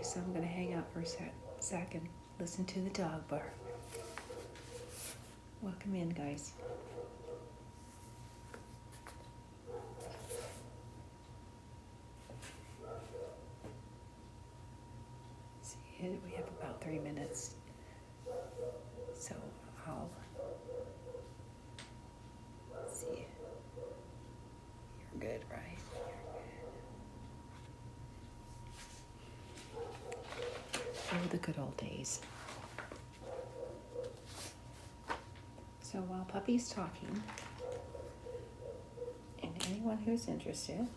so I'm going to hang out for a sec and listen to the dog bark. Welcome in, guys. See, we have about 3 minutes, so I'll see. You're good, right? Oh, the good old days. So while Puppy's talking, and anyone who's interested,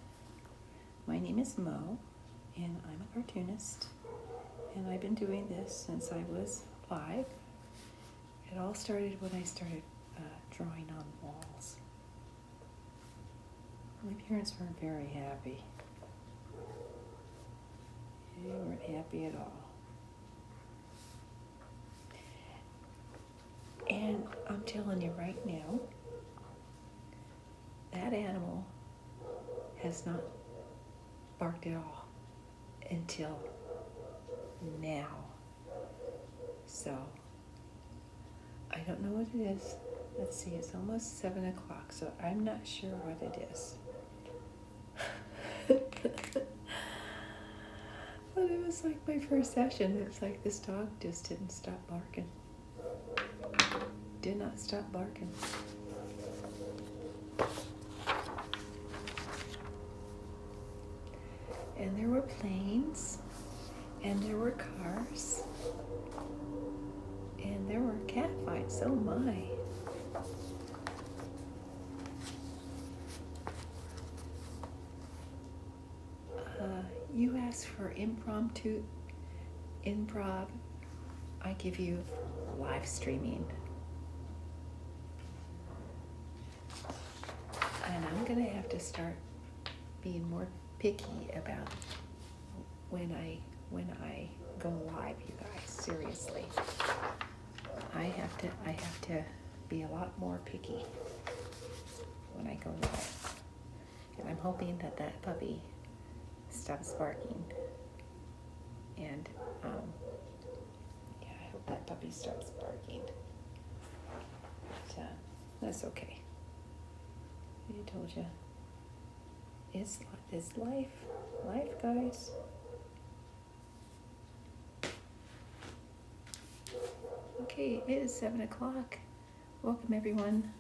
my name is Mo, and I'm a cartoonist, and I've been doing this since I was 5. It all started when I started drawing on walls. My parents weren't very happy. They weren't happy at all. And I'm telling you right now, that animal has not barked at all until now. So, I don't know what it is. Let's see, it's almost 7 o'clock, so I'm not sure what it is. But it was like my first session. It was like this dog just didn't stop barking. Did not stop barking. And there were planes, and there were cars, and there were cat fights. Oh my. You asked for improv. I give you live streaming. And I'm going to have to start being more picky about when I go live, you guys. Seriously. I have to be a lot more picky when I go live. And I'm hoping that puppy stops barking. And I hope that puppy stops barking. But that's okay. I told you. It's life. Life, guys. Okay, it is 7 o'clock. Welcome, everyone.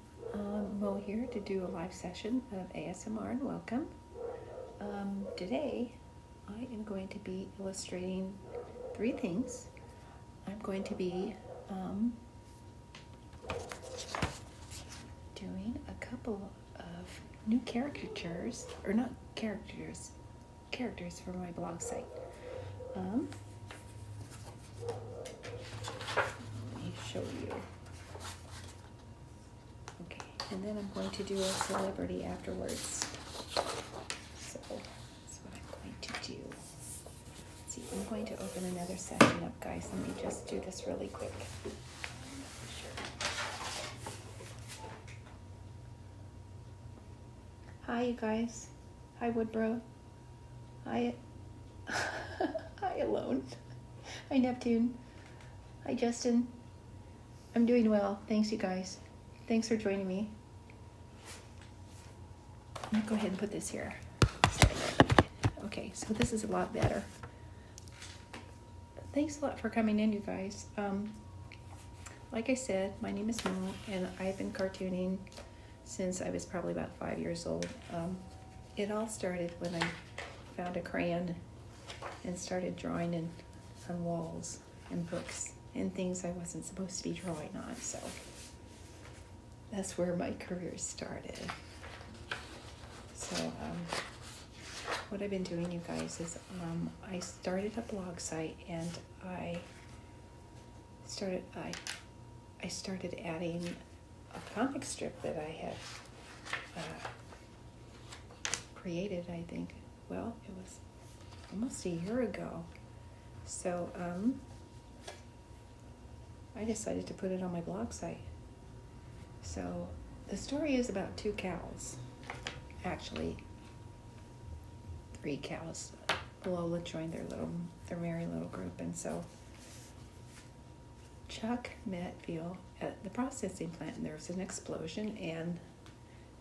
Mo here to do a live session of ASMR, and welcome. Today, I am going to be illustrating 3 things. I'm going to be doing a couple of new caricatures, or not characters for my blog site. Let me show you. Okay, and then I'm going to do a celebrity afterwards. So that's what I'm going to do. Let's see, I'm going to open another session up, guys. Let me just do this really quick. Hi, you guys. Hi, Woodbro. Hi, hi, Alone. Hi, Neptune. Hi, Justin. I'm doing well. Thanks, you guys. Thanks for joining me. I'm going to go ahead and put this here. Okay, so this is a lot better. Thanks a lot for coming in, you guys. Like I said, my name is Mo, and I've been cartooning since I was probably about 5 years old. It all started when I found a crayon and started drawing on walls and books and things I wasn't supposed to be drawing on. So that's where my career started. So what I've been doing, you guys, is I started a blog site, and I started adding a comic strip that I had created, I think. Well, it was almost a year ago. So I decided to put it on my blog site. So the story is about 2 cows. Actually, 3 cows, Lola joined their merry little group, and so Chuck met Phil at the processing plant, and there was an explosion and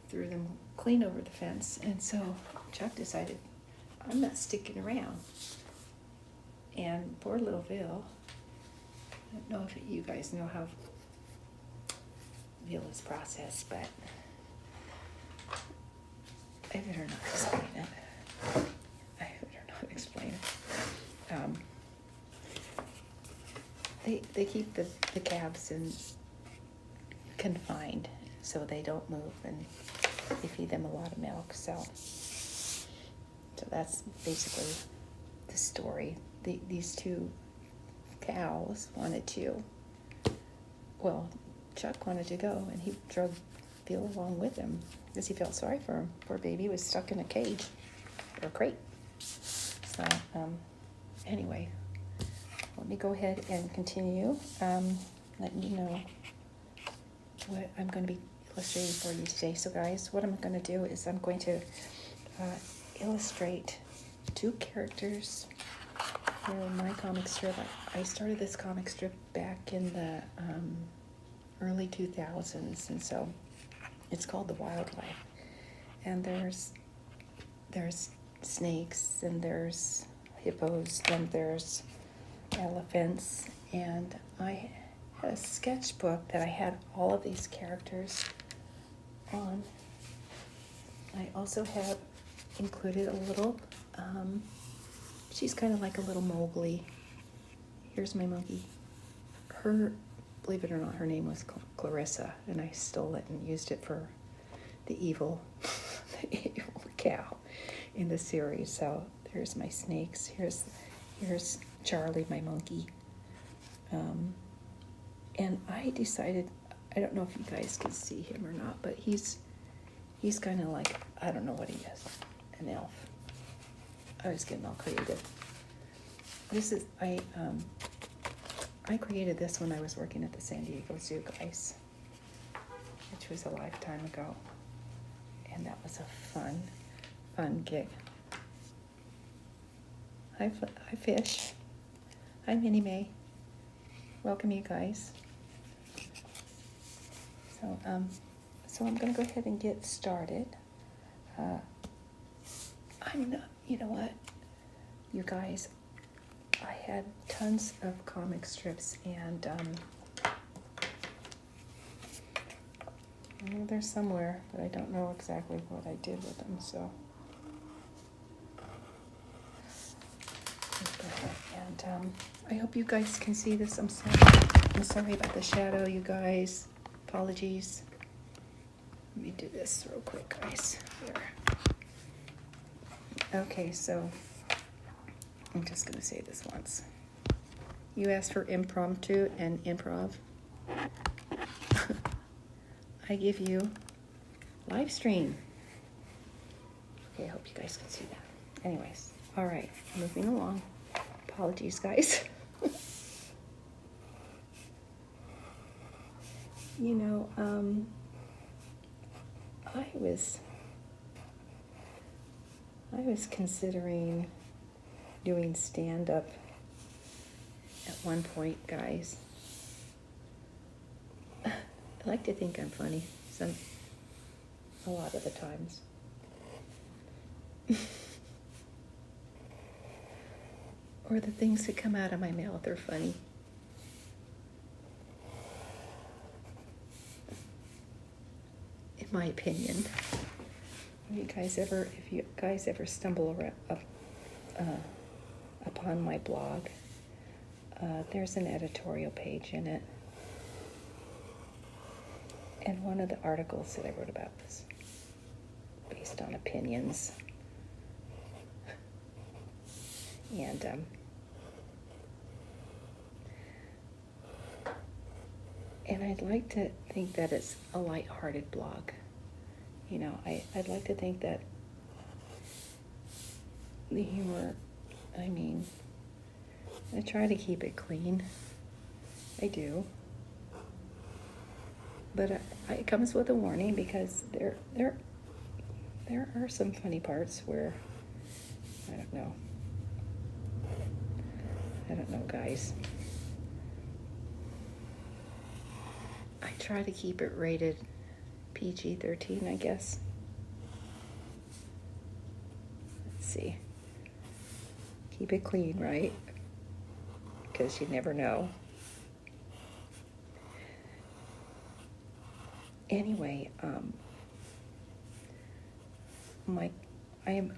threw them clean over the fence. And so Chuck decided, I'm not sticking around. And poor little Phil, I don't know if you guys know how Phil is processed, but I better not explain it. They keep the calves confined so they don't move, and they feed them a lot of milk. So that's basically the story. These two cows wanted to. Well, Chuck wanted to go, and he drug Phil along with him because he felt sorry for him. Poor baby was stuck in a cage or a crate. So anyway, let me go ahead and continue letting you know what I'm going to be illustrating for you today. So guys, what I'm going to do is I'm going to illustrate two characters for my comic strip. I started this comic strip back in the early 2000s, and so it's called The Wildlife. And there's snakes, and there's hippos, and there's elephants, and I had a sketchbook that I had all of these characters on. I also have included a little, she's kind of like a little Mowgli. Here's my monkey. Believe it or not, her name was Clarissa, and I stole it and used it for the evil cow in the series. So there's my snakes. Here's Charlie, my monkey. And I decided, I don't know if you guys can see him or not, but he's kind of like, I don't know what he is, an elf. I was getting all creative. I created this when I was working at the San Diego Zoo, guys, which was a lifetime ago. And that was a fun gig. Hi Fish. Hi Minnie Mae. Welcome, you guys. So I'm going to go ahead and get started. You know what, you guys, I had tons of comic strips, and they're somewhere, but I don't know exactly what I did with them, so. And I hope you guys can see this. I'm sorry about the shadow, you guys. Apologies. Let me do this real quick, guys. Here. Okay, so I'm just going to say this once. You asked for impromptu and improv. I give you live stream. Okay, I hope you guys can see that. Anyways, all right, moving along. Apologies, guys. I was considering doing stand-up at one point, guys. I like to think I'm funny, a lot of the times. Or the things that come out of my mouth are funny. In my opinion. If you guys ever stumble upon my blog, there's an editorial page in it. And one of the articles that I wrote about was based on opinions. And I'd like to think that it's a lighthearted blog. I'd like to think that the humor, I try to keep it clean. I do. But it comes with a warning, because there are some funny parts where, I don't know, I don't know, guys. I try to keep it rated PG-13, I guess. Let's see. Keep it clean, right? Because you never know. Anyway, I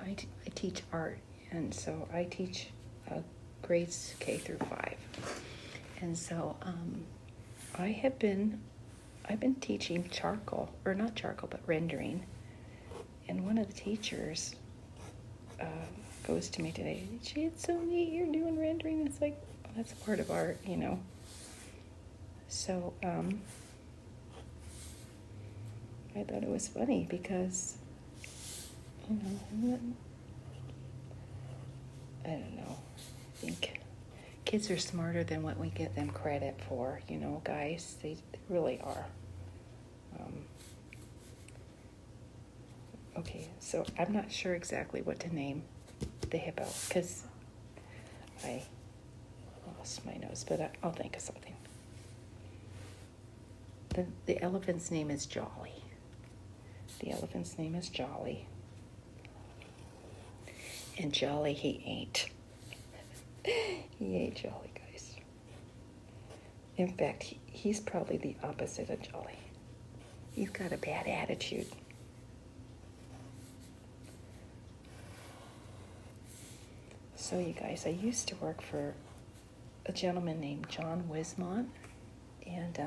teach art, and so I teach grades K through 5, and so I've been teaching charcoal, or not charcoal, but rendering, and one of the teachers goes to me today. Gee, it's so neat you're doing rendering. It's like, oh, that's part of art, you know. So I thought it was funny because, you know, I don't know. I think kids are smarter than what we give them credit for, you know, guys. They really are. Okay, so I'm not sure exactly what to name the hippo because I lost my nose, but I'll think of something. The elephant's name is Jolly. The elephant's name is Jolly. And Jolly he ain't. He ain't Jolly, guys. In fact, he's probably the opposite of Jolly. You've got a bad attitude. So you guys, I used to work for a gentleman named John Wismont, and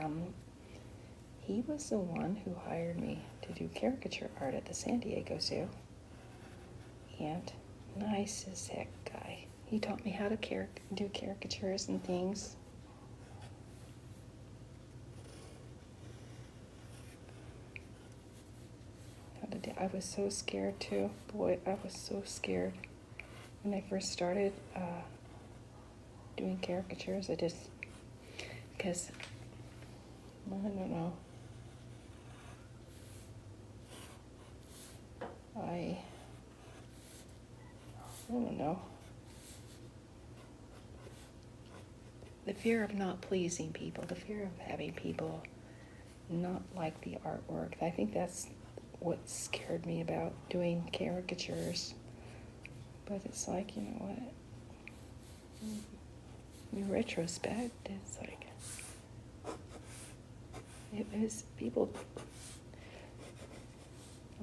he was the one who hired me to do caricature art at the San Diego Zoo. And nice as heck guy. He taught me how to do caricatures and things. I was so scared too. Boy, I was so scared. When I first started doing caricatures, because, I don't know. I don't know. The fear of not pleasing people, the fear of having people not like the artwork. I think that's what scared me about doing caricatures. But it's like, you know what? In retrospect, it's like, it was people,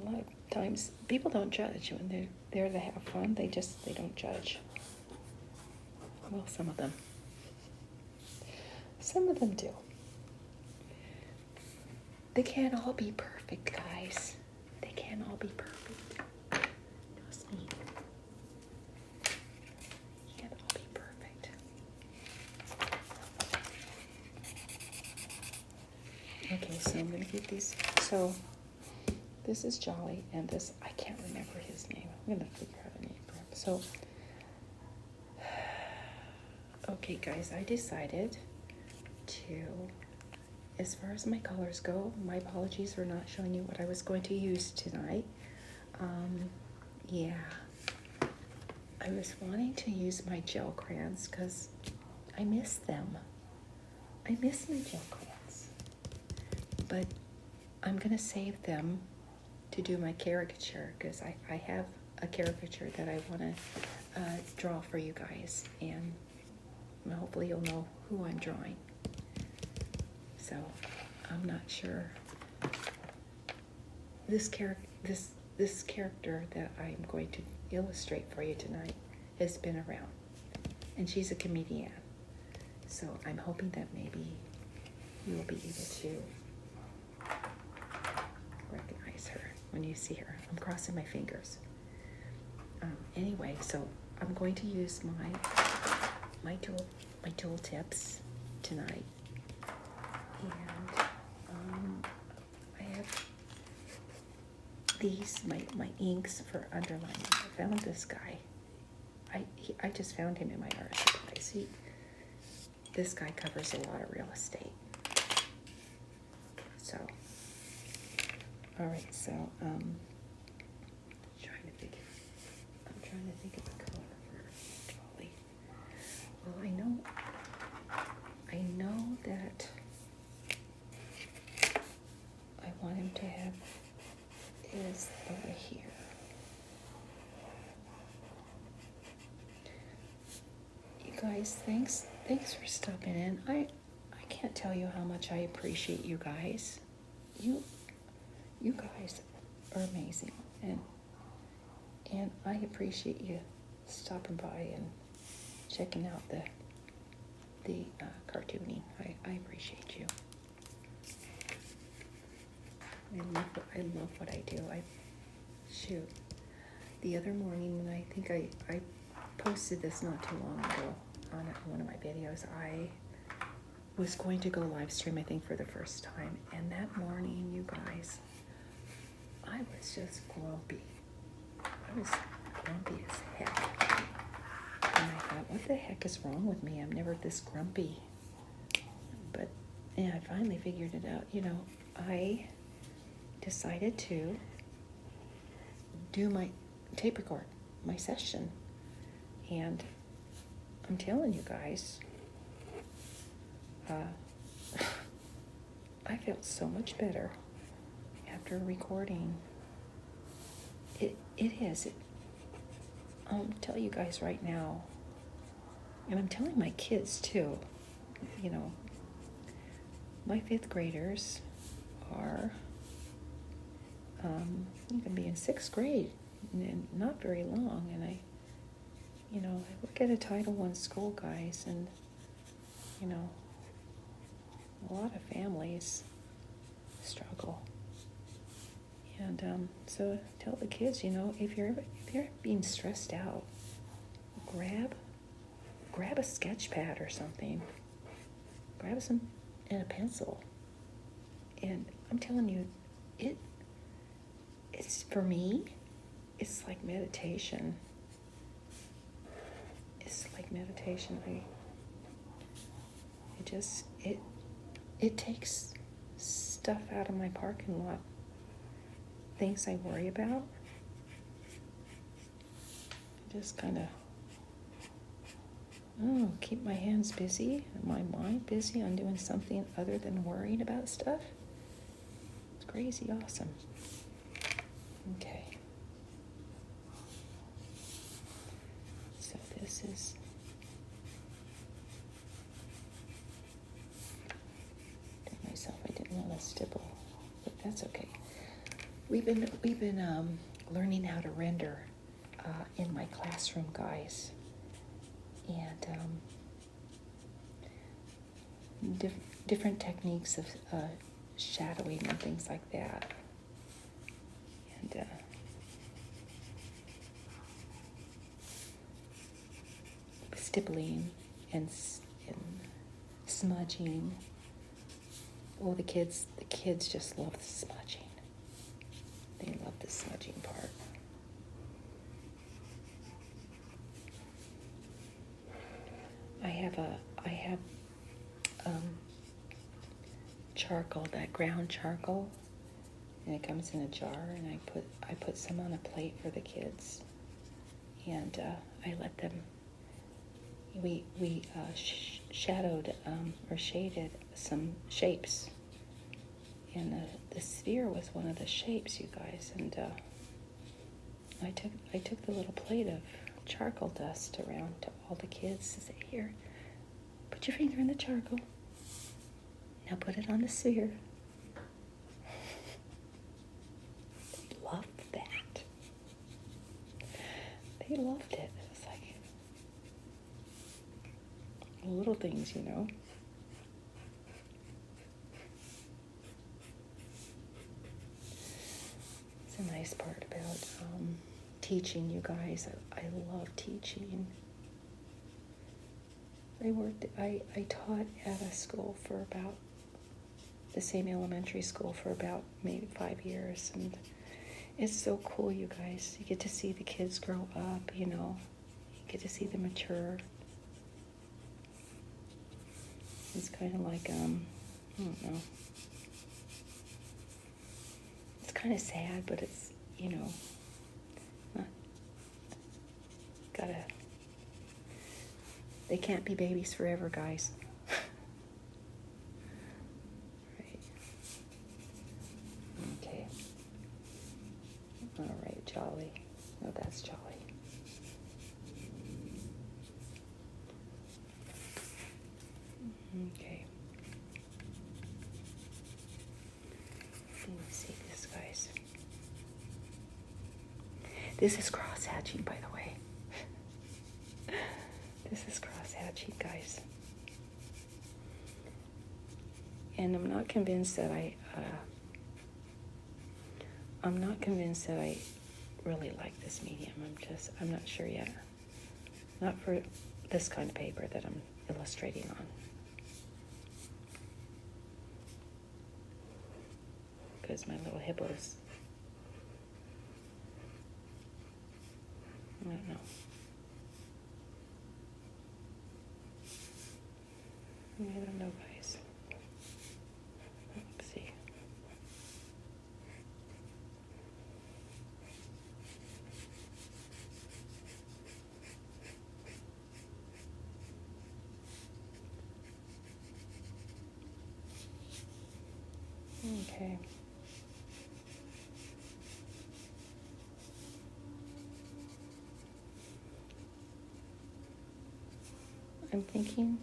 a lot of times, people don't judge when they're there to have fun. They don't judge. Well, some of them. Some of them do. They can't all be perfect, guys. They can't all be perfect. Trust me. They can't all be perfect. Okay, so I'm going to get these. So this is Jolly, and this, I can't remember his name. I'm going to figure out a name for him. So, okay, guys, I decided to, as far as my colors go, my apologies for not showing you what I was going to use tonight. Yeah, I was wanting to use my gel crayons because I miss them. I miss my gel crayons. But I'm going to save them to do my caricature because I have a caricature that I want to draw for you guys, and hopefully you'll know who I'm drawing. So I'm not sure. This character that I'm going to illustrate for you tonight has been around, and she's a comedian. So I'm hoping that maybe you will be able to recognize her when you see her. I'm crossing my fingers. Anyway, so I'm going to use my tool tips tonight, and I have these my inks for underlining. I found this guy. I just found him in my art supplies. This guy covers a lot of real estate. So, all right. So I'm trying to think of a color for Jolly. Well, Well, I know that I want him to have is over here. You guys, thanks for stopping in. I can't tell you how much I appreciate you guys. You guys are amazing, and I appreciate you stopping by and checking out the cartooning. I appreciate you. I love what I do. Shoot. The other morning, when I think I posted this not too long ago on one of my videos, I was going to go live stream, I think, for the first time. And that morning, you guys, I was just grumpy. I was grumpy as heck. And I thought, what the heck is wrong with me? I'm never this grumpy. But yeah, I finally figured it out. You know, I decided to do my tape record, my session. And I'm telling you guys, I felt so much better after recording. It is. I'll tell you guys right now, and I'm telling my kids too, you know, my 5th graders are going to be in 6th grade, and not very long, and I work at a Title I school, guys, and, you know, a lot of families struggle. And so tell the kids, you know, if you're being stressed out, grab a sketch pad or something. Grab some and a pencil. And I'm telling you, it's for me, it's like meditation. It's like meditation. It takes stuff out of my parking lot. Things I worry about. Just kind of, keep my hands busy, and my mind busy on doing something other than worrying about stuff. It's crazy awesome. Okay. So this is I didn't want to stipple, but that's okay. We've been learning how to render in my classroom, guys, and different techniques of shadowing and things like that, and stippling and smudging. Oh, the kids just love the smudging. They love the smudging part. I have charcoal, that ground charcoal, and it comes in a jar, and I put some on a plate for the kids, and I let them. We shadowed or shaded some shapes, and the sphere was one of the shapes, you guys. And I took the little plate of charcoal dust around to all the kids to say, here, put your finger in the charcoal. Now put it on the sphere. They loved that. They loved it. It's like little things, you know. It's a nice part about teaching, you guys. I love teaching. I taught at a school for about the same elementary school for about maybe 5 years, and it's so cool, you guys. You get to see the kids grow up, you know. You get to see them mature. It's kind of like, I don't know. It's kind of sad, but it's, you know, They can't be babies forever, guys. Right. Okay. All right, Jolly. No, that's Jolly. Okay. Let me see this, guys. This is cross hatching, by the way. This is cross hatching, guys. And I'm not convinced that I'm not convinced that I really like this medium. I'm not sure yet. Not for this kind of paper that I'm illustrating on. Because my little hippos, I don't know. I don't know, guys. Let's see. Okay. I'm thinking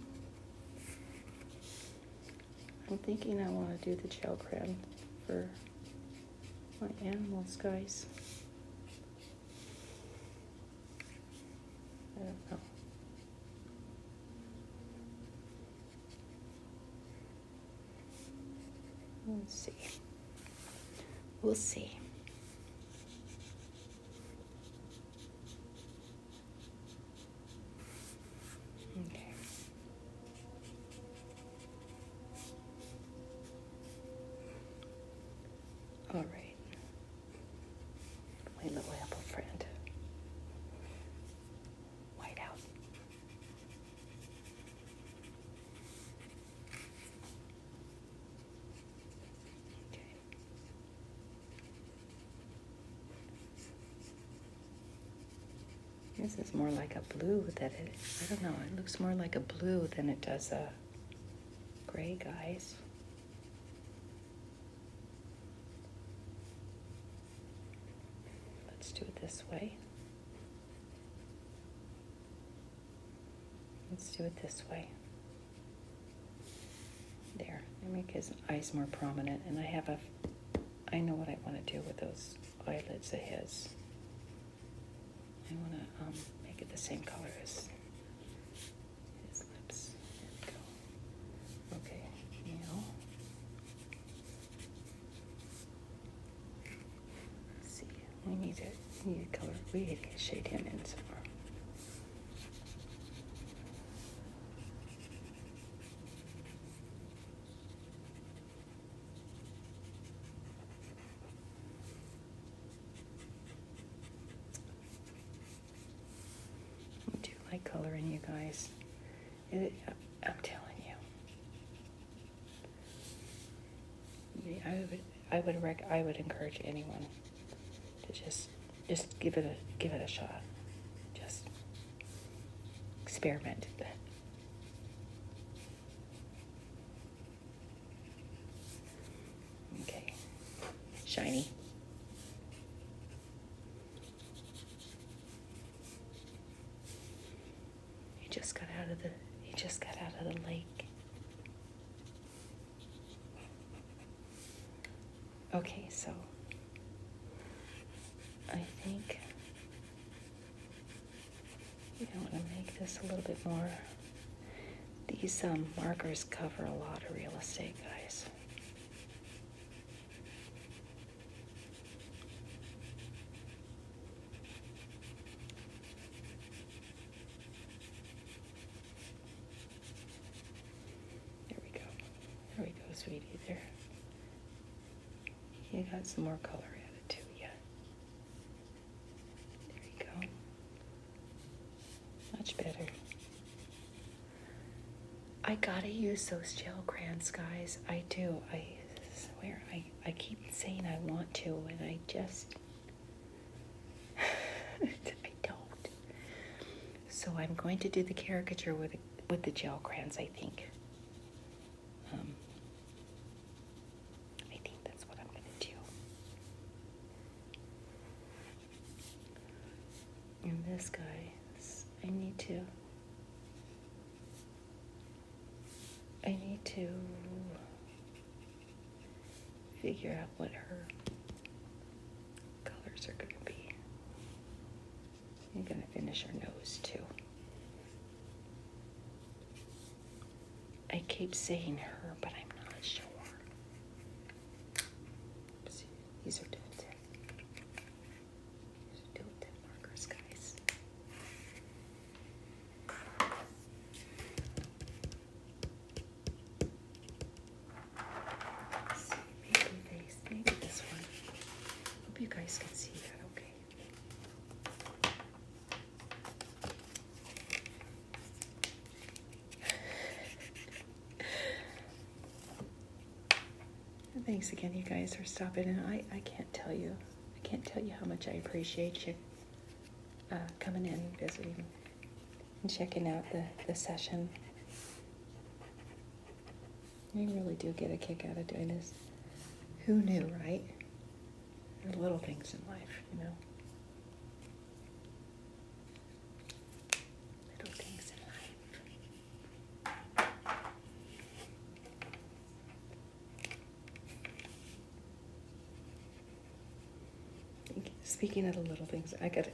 I want to do the gel crayon for my animals, guys. I don't know. Let's see. We'll see. Okay. All right. My little apple friend. White out. Okay. This is more like a blue than it, I don't know, it looks more like a blue than it does a gray, guys. Let's do it this way. Let's do it this way. There, I make his eyes more prominent, and I know what I want to do with those eyelids of his. I want to make it the same color as his lips. There we go. Okay, now, let's see, we need a color, we need to shade him in some more. Coloring, you guys. I'm telling you. I would encourage anyone to just give it a shot. Just experiment. Okay. Shiny. He just got out of the lake. Okay, so I think I want to make this a little bit more. These markers cover a lot of real estate, guys. There we go, sweetie, there. You got some more color added too, yeah. There you go. Much better. I gotta use those gel crayons, guys. I do. I swear, I keep saying I want to, and I just, I don't. So I'm going to do the caricature with the gel crayons, I think. I think that's what I'm going to do. And this guy, I need to figure out what her colors are going to be. I'm going to finish her nose too. I keep saying her, but I'm not sure. See, these are Dilton. These are Dilton markers, guys. Let's see, maybe face, maybe this one. Hope you guys can see that okay. Thanks again, you guys, for stopping in. I can't tell you how much I appreciate you coming in, visiting, and checking out the session. I really do get a kick out of doing this. Who knew, right? There are little things in life, you know. Little things in life. Speaking of the little things, I gotta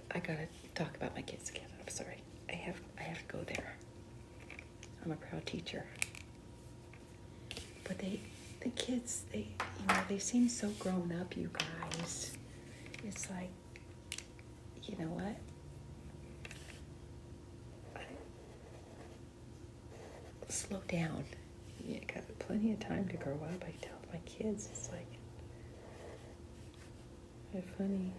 talk about my kids again. I'm sorry. I have to go there. I'm a proud teacher. But the kids, they seem so grown up, you guys. It's like, you know what? Slow down. You got plenty of time to grow up. I tell my kids, it's like, it's funny.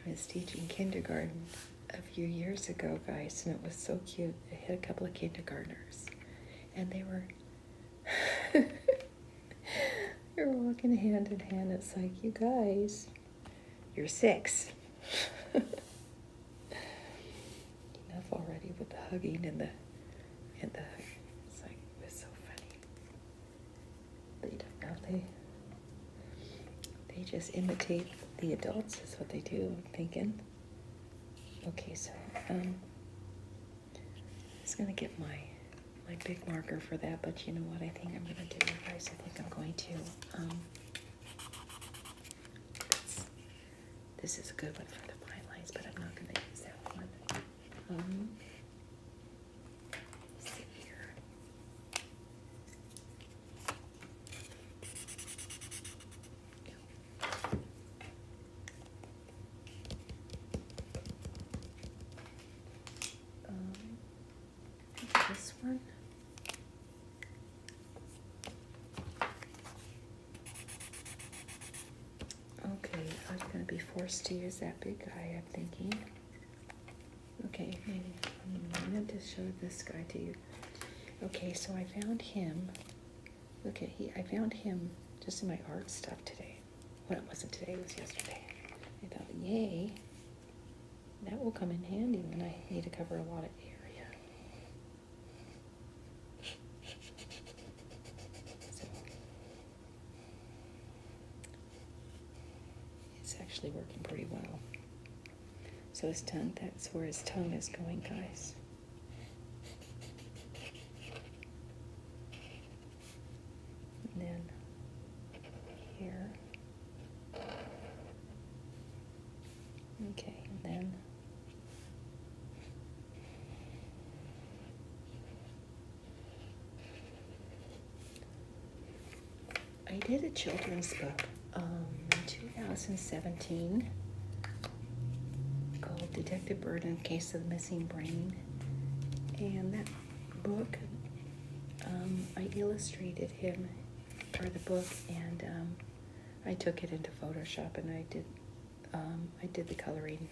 I was teaching kindergarten a few years ago, guys, and it was so cute. I had a couple of kindergartners, and they were they were walking hand in hand. It's like, you guys, you're 6. Enough already with the hugging and the. It's like, it was so funny. They don't know, they just imitate the adults is what they do, I'm thinking. Okay, so I'm just gonna get my big marker for that, but you know what I think I'm gonna do, guys? I think I'm going to this is a good one for the fine lines, but I'm not gonna use that one. Let's see here. This one. Okay, I'm going to be forced to use that big guy, I'm thinking. Okay, maybe I'm meant to show this guy to you. Okay, so I found him. Look at I found him just in my art stuff today. Well, it wasn't today, it was yesterday. I thought, yay, that will come in handy when I need to cover a lot of area. So, it's actually working pretty well. So his tongue, that's where his tongue is going, guys. And then here. Okay, and then I did a children's book in 2017 called Detective Burden, Case of the Missing Brain. And that book, I illustrated him for the book, and I took it into Photoshop, and I did the coloring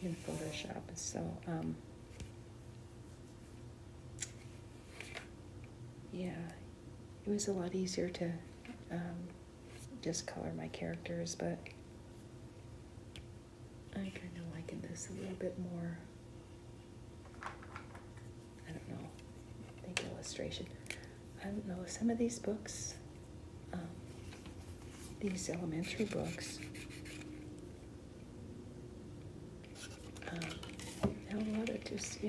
in Photoshop. So yeah, it was a lot easier to just color my characters, but I kind of liken this a little bit more, I don't know, think illustration. I don't know, some of these books, these elementary books, a lot of just,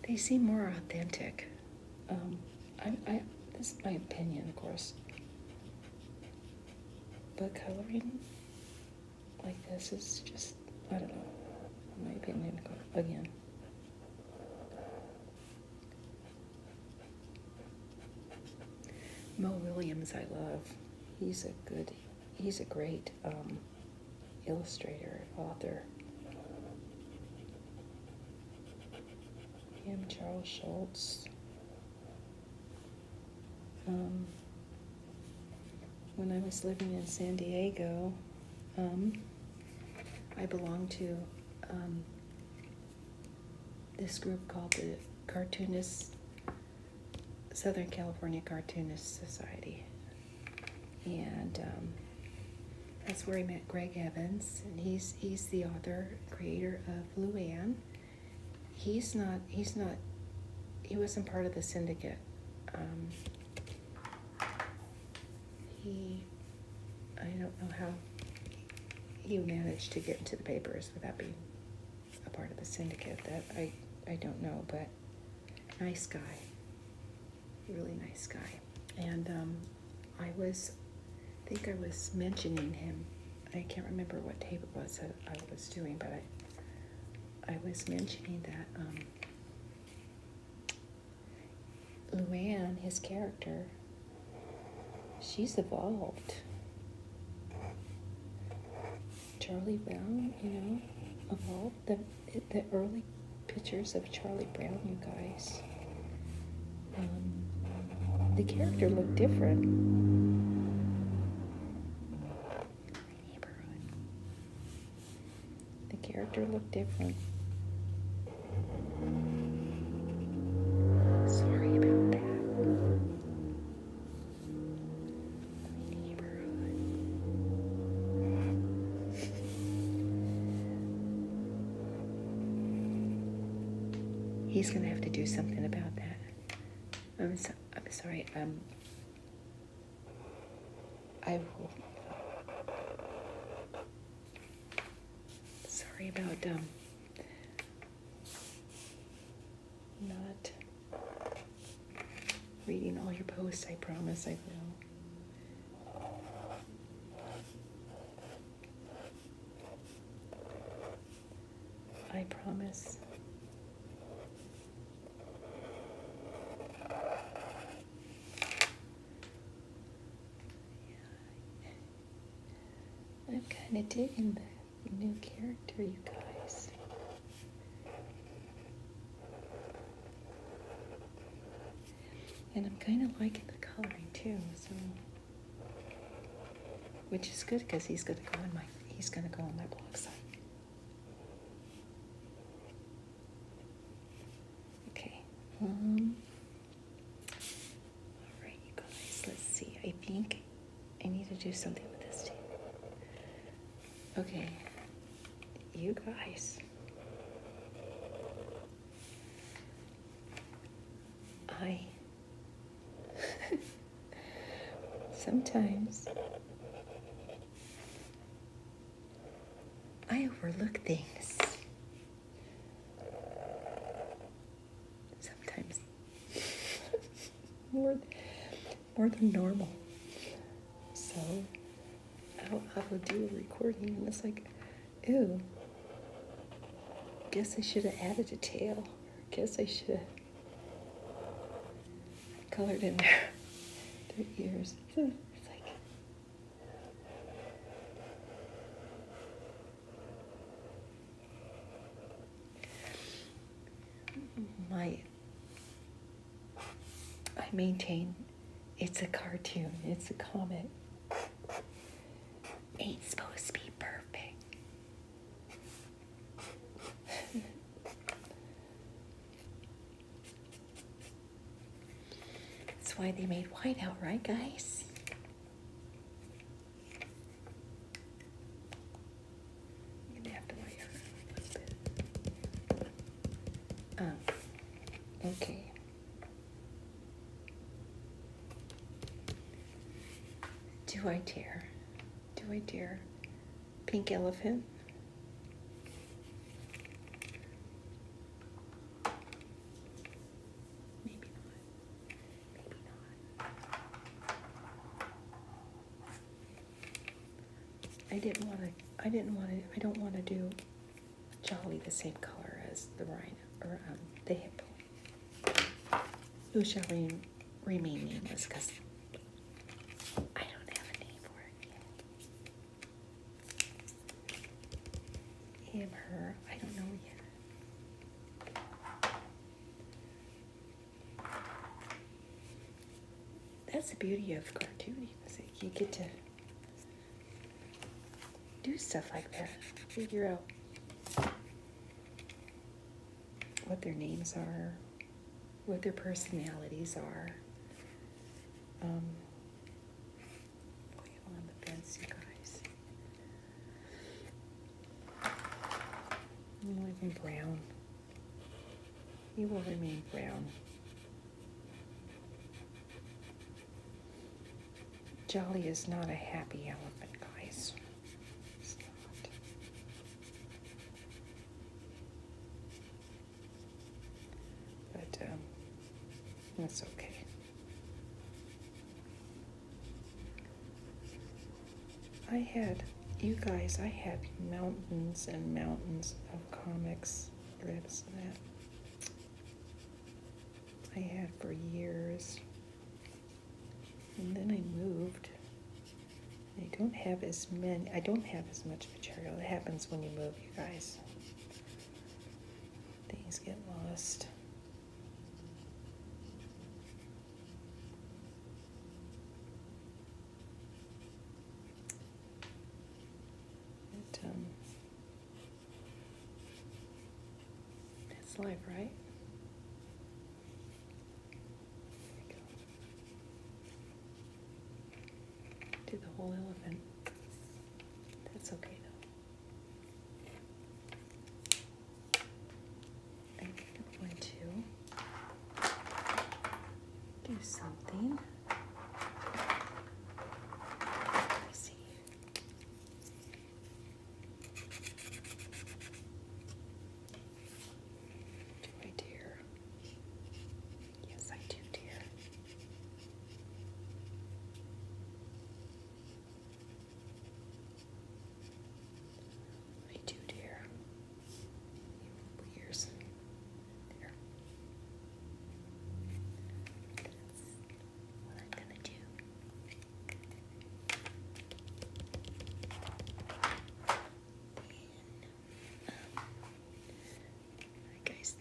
they seem more authentic. This is my opinion, of course. But coloring like this is just, I don't know, my opinion again. Mo Williams, I love. He's a great illustrator, author. Him, Charles Schultz. When I was living in San Diego, I belonged to this group called the Southern California Cartoonist Society. And that's where I met Greg Evans, and he's the author, creator of Luann. He wasn't part of the syndicate. I don't know how he managed to get into the papers without being a part of the syndicate. That I don't know, but nice guy, really nice guy. And I think I was mentioning him. I can't remember what tape it was that I was doing, but I was mentioning that Luann, his character, she's evolved. Charlie Brown, evolved. The early pictures of Charlie Brown, you guys. The character looked different. The character looked different. Sorry about that. He's gonna have to do something about that. I'm sorry. I will. Sorry about not reading all your posts. I promise I will. I promise. I'm kind of digging the new character, you guys. And I'm kind of liking the coloring too, so, which is good because he's gonna go on my blog site. Okay. All right, you guys. Let's see. I think I need to do something with this tape. Okay, you guys. Sometimes I overlook things. Sometimes more than normal. So I will do a recording and it's like, ooh, guess I should have added a tail. Guess I should have colored in their ears. It's like, I maintain it's a cartoon, it's a comic. Ain't supposed to be perfect. That's why they made white out, right, guys? I'm gonna have to wire a little bit. Okay. Do I dare? Do I dare? Pink elephant? Maybe not. Maybe not. I don't want to do Jolly the same color as the rhino, or the hippo. Who shall remain nameless, because I don't have a name for it yet. Him, her, I don't know yet. That's the beauty of cartooning, is that you get to do stuff like that. Figure out what their names are, what their personalities are. On the fence, you guys. You will remain brown. You will remain brown. Jolly is not a happy elephant, guys. It's not. But that's okay. You guys, I had mountains and mountains of comics strips that I had for years. And then I moved. I don't have as much material. It happens when you move, you guys. Things get lost. That's life, right? Do the whole elephant. That's okay though. I think I'm going to do something. Let's see. Do I dare? Yes, I do dare. I do dare. Ears. There. That's what I'm gonna do. Hi guys.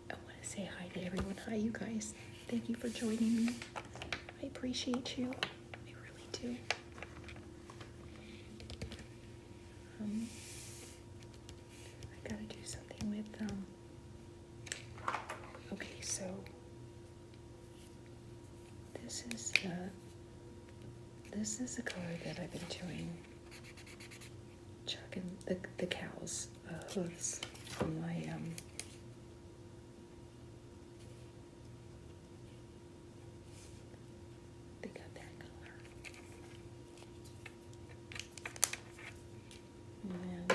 I want to say hi to everyone. Hi you guys. Thank you for joining me. I appreciate you. I really do. I gotta do something with okay, so this is the color that I've been doing. Chucking the cow's hooves on my they got that color. And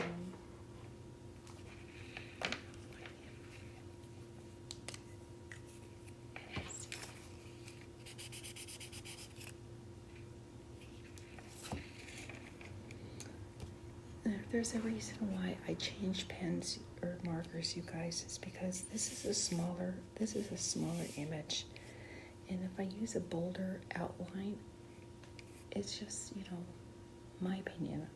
let's see. If there's a reason why I changed pens or markers, you guys, it's because this is a smaller image, and if I use a bolder outline, it's just, my opinion,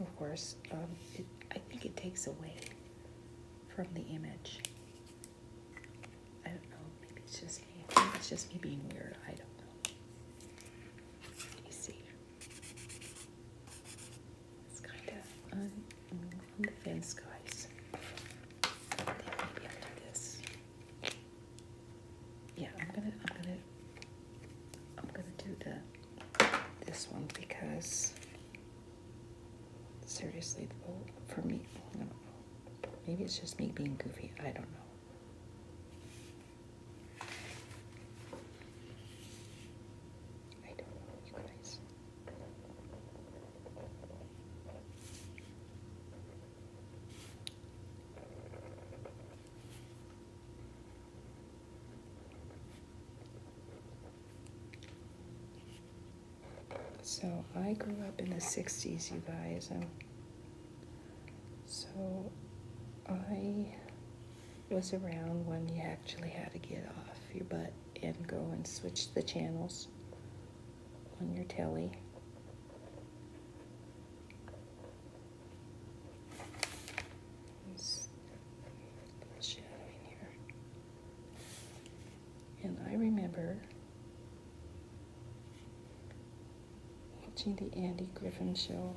of course, I think it takes away from the image. I don't know, maybe it's just me. Maybe it's just me being weird. I don't know. You see, it's kind of on the fence, guys. Then maybe I'll do this. Yeah, I'm gonna seriously, for me, I don't know. Maybe it's just me being goofy. I don't know. I don't know, you guys. So I grew up in the 60s, you guys. So I was around when you actually had to get off your butt and go and switch the channels on your telly. There's a little shadow in here. And I remember watching the Andy Griffin Show,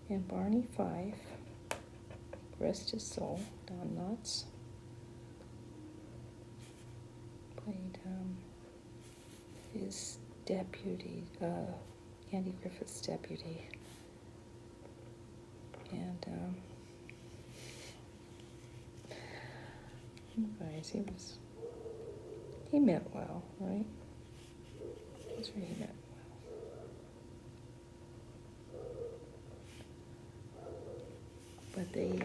and Barney Fife, rest his soul, Don Knotts, played his deputy, Andy Griffith's deputy, and guys, he meant well, right? That's where he meant well. But they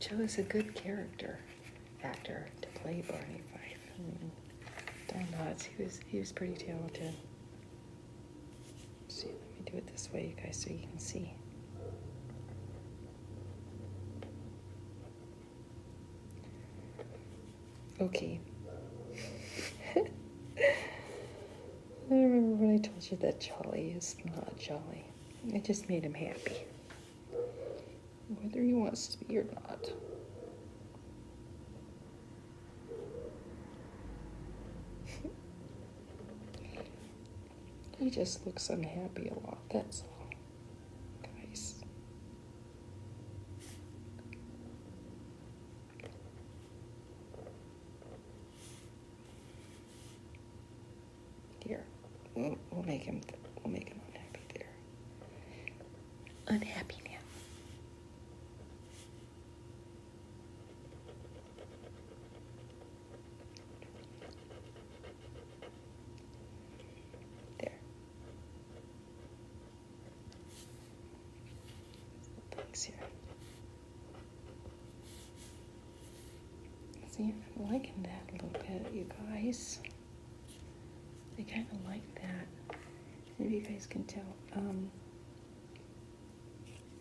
chose a good character actor to play Barney Fife. I mean, Don Knotts, he was pretty talented. Let's see, let me do it this way, you guys, so you can see. Okay. I remember when I told you that Jolly is not jolly. It just made him happy, whether he wants to be or not. He just looks unhappy a lot, that's all, guys. Here, we'll make him unhappy there. Unhappy now. There. Thanks here. See, I'm liking that a little bit, you guys. I kind of like that. Maybe you guys can tell.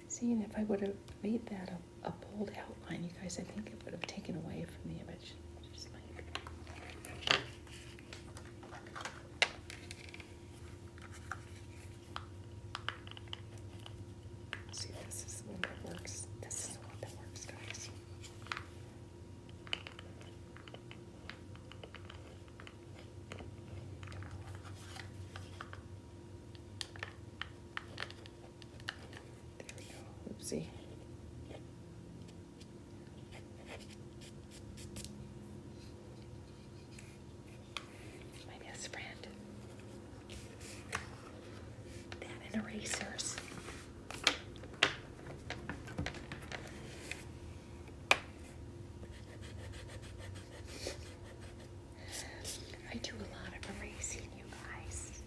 Seeing if I would have made that a bold outline, you guys, I think it would have taken away from the image. Just like. See, this is the one that works. This is the one that works, guys. There we go. Oopsie. My best friend. That and erasers. I do a lot of erasing, you guys.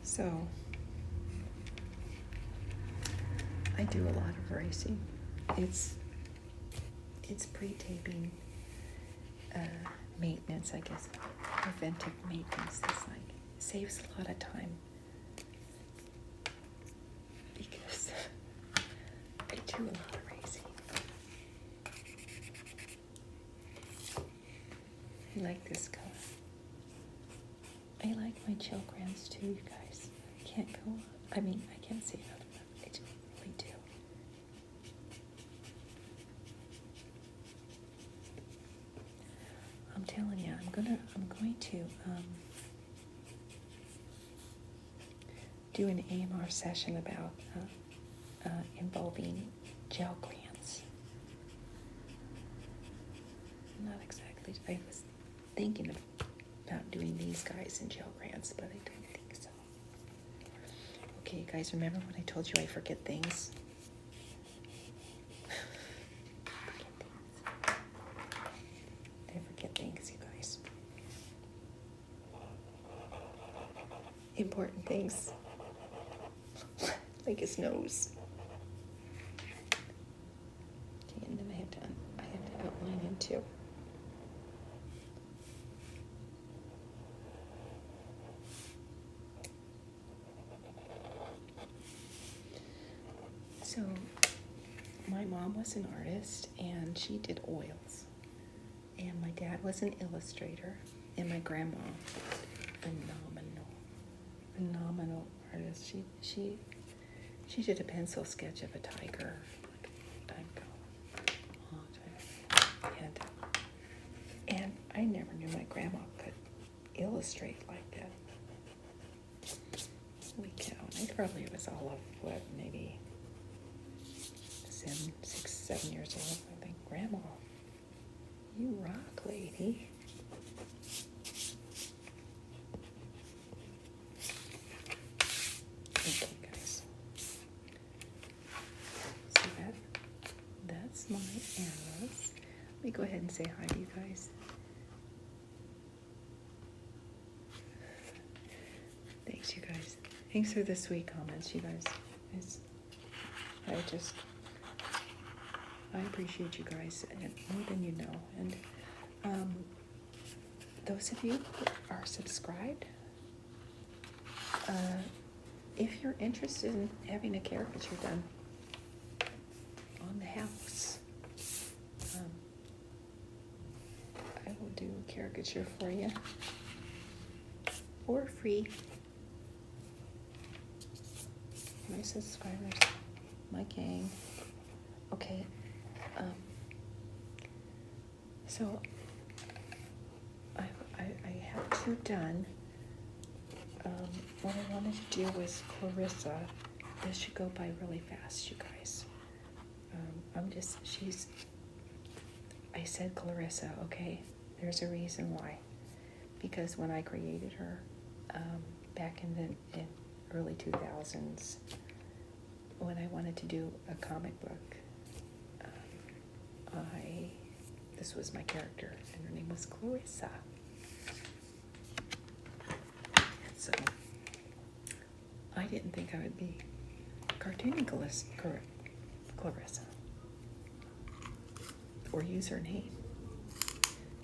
So, I do a lot of erasing. It's pre-taping maintenance, I guess. Preventive maintenance. It's like saves a lot of time because I do a lot of erasing. I like this color. I like my chilgrams too, you guys. I can't say enough about it. I just really do. I'm telling you, I'm going to do an AMR session about involving gel crayons. Not exactly. I was thinking about doing these guys in gel crayons, but I don't think so. Okay, you guys, remember when I told you I forget things? I forget things, you guys. Important things. Like his nose. Okay, and then I have to outline him too. So, my mom was an artist, and she did oils. And my dad was an illustrator, and my grandma, phenomenal artist. She did a pencil sketch of a tiger like a time ago. And I never knew my grandma could illustrate like that. Holy cow! I probably was all of maybe 6, 7 years old. I think, Grandma, you rock, lady. Okay, guys. See that? That's my arrows. Let me go ahead and say hi to you guys. Thanks, you guys. Thanks for the sweet comments, you guys. I appreciate you guys more than you know. And those of you who are subscribed, if you're interested in having a caricature done on the house, I will do a caricature for you for free. My subscribers, my gang. Okay. So I have 2 done. What I wanted to do was Clarissa. This should go by really fast, you guys. I said Clarissa, okay? There's a reason why. Because when I created her, back in the early 2000s, when I wanted to do a comic book, this was my character, and her name was Clarissa. So I didn't think I would be cartooning Clarissa or use her name,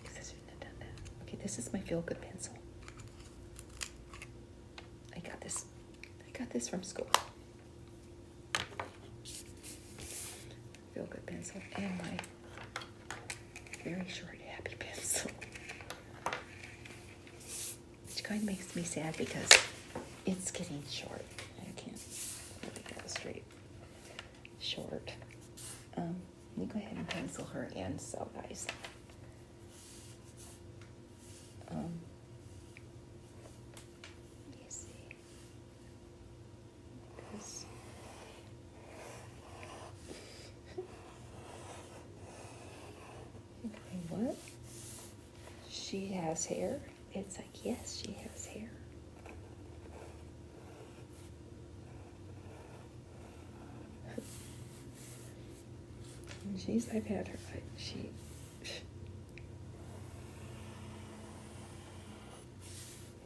because I shouldn't have done that. Okay, this is my feel-good pencil. I got this from school. Feel-good pencil, and my very short happy pencil, which kind of makes me sad because it's getting short. I can't really illustrate short. Let me go ahead and pencil her in, so guys. Let me see. This. Okay, what? She has hair? It's like, yes, she has hair. I've had her,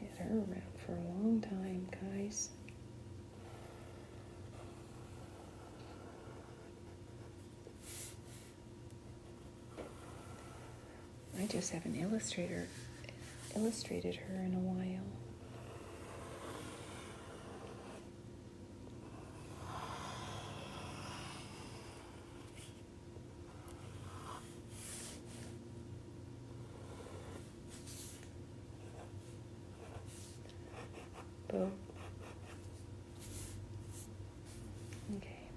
had her around for a long time, guys. I just haven't illustrated her in a while. Boom. Okay.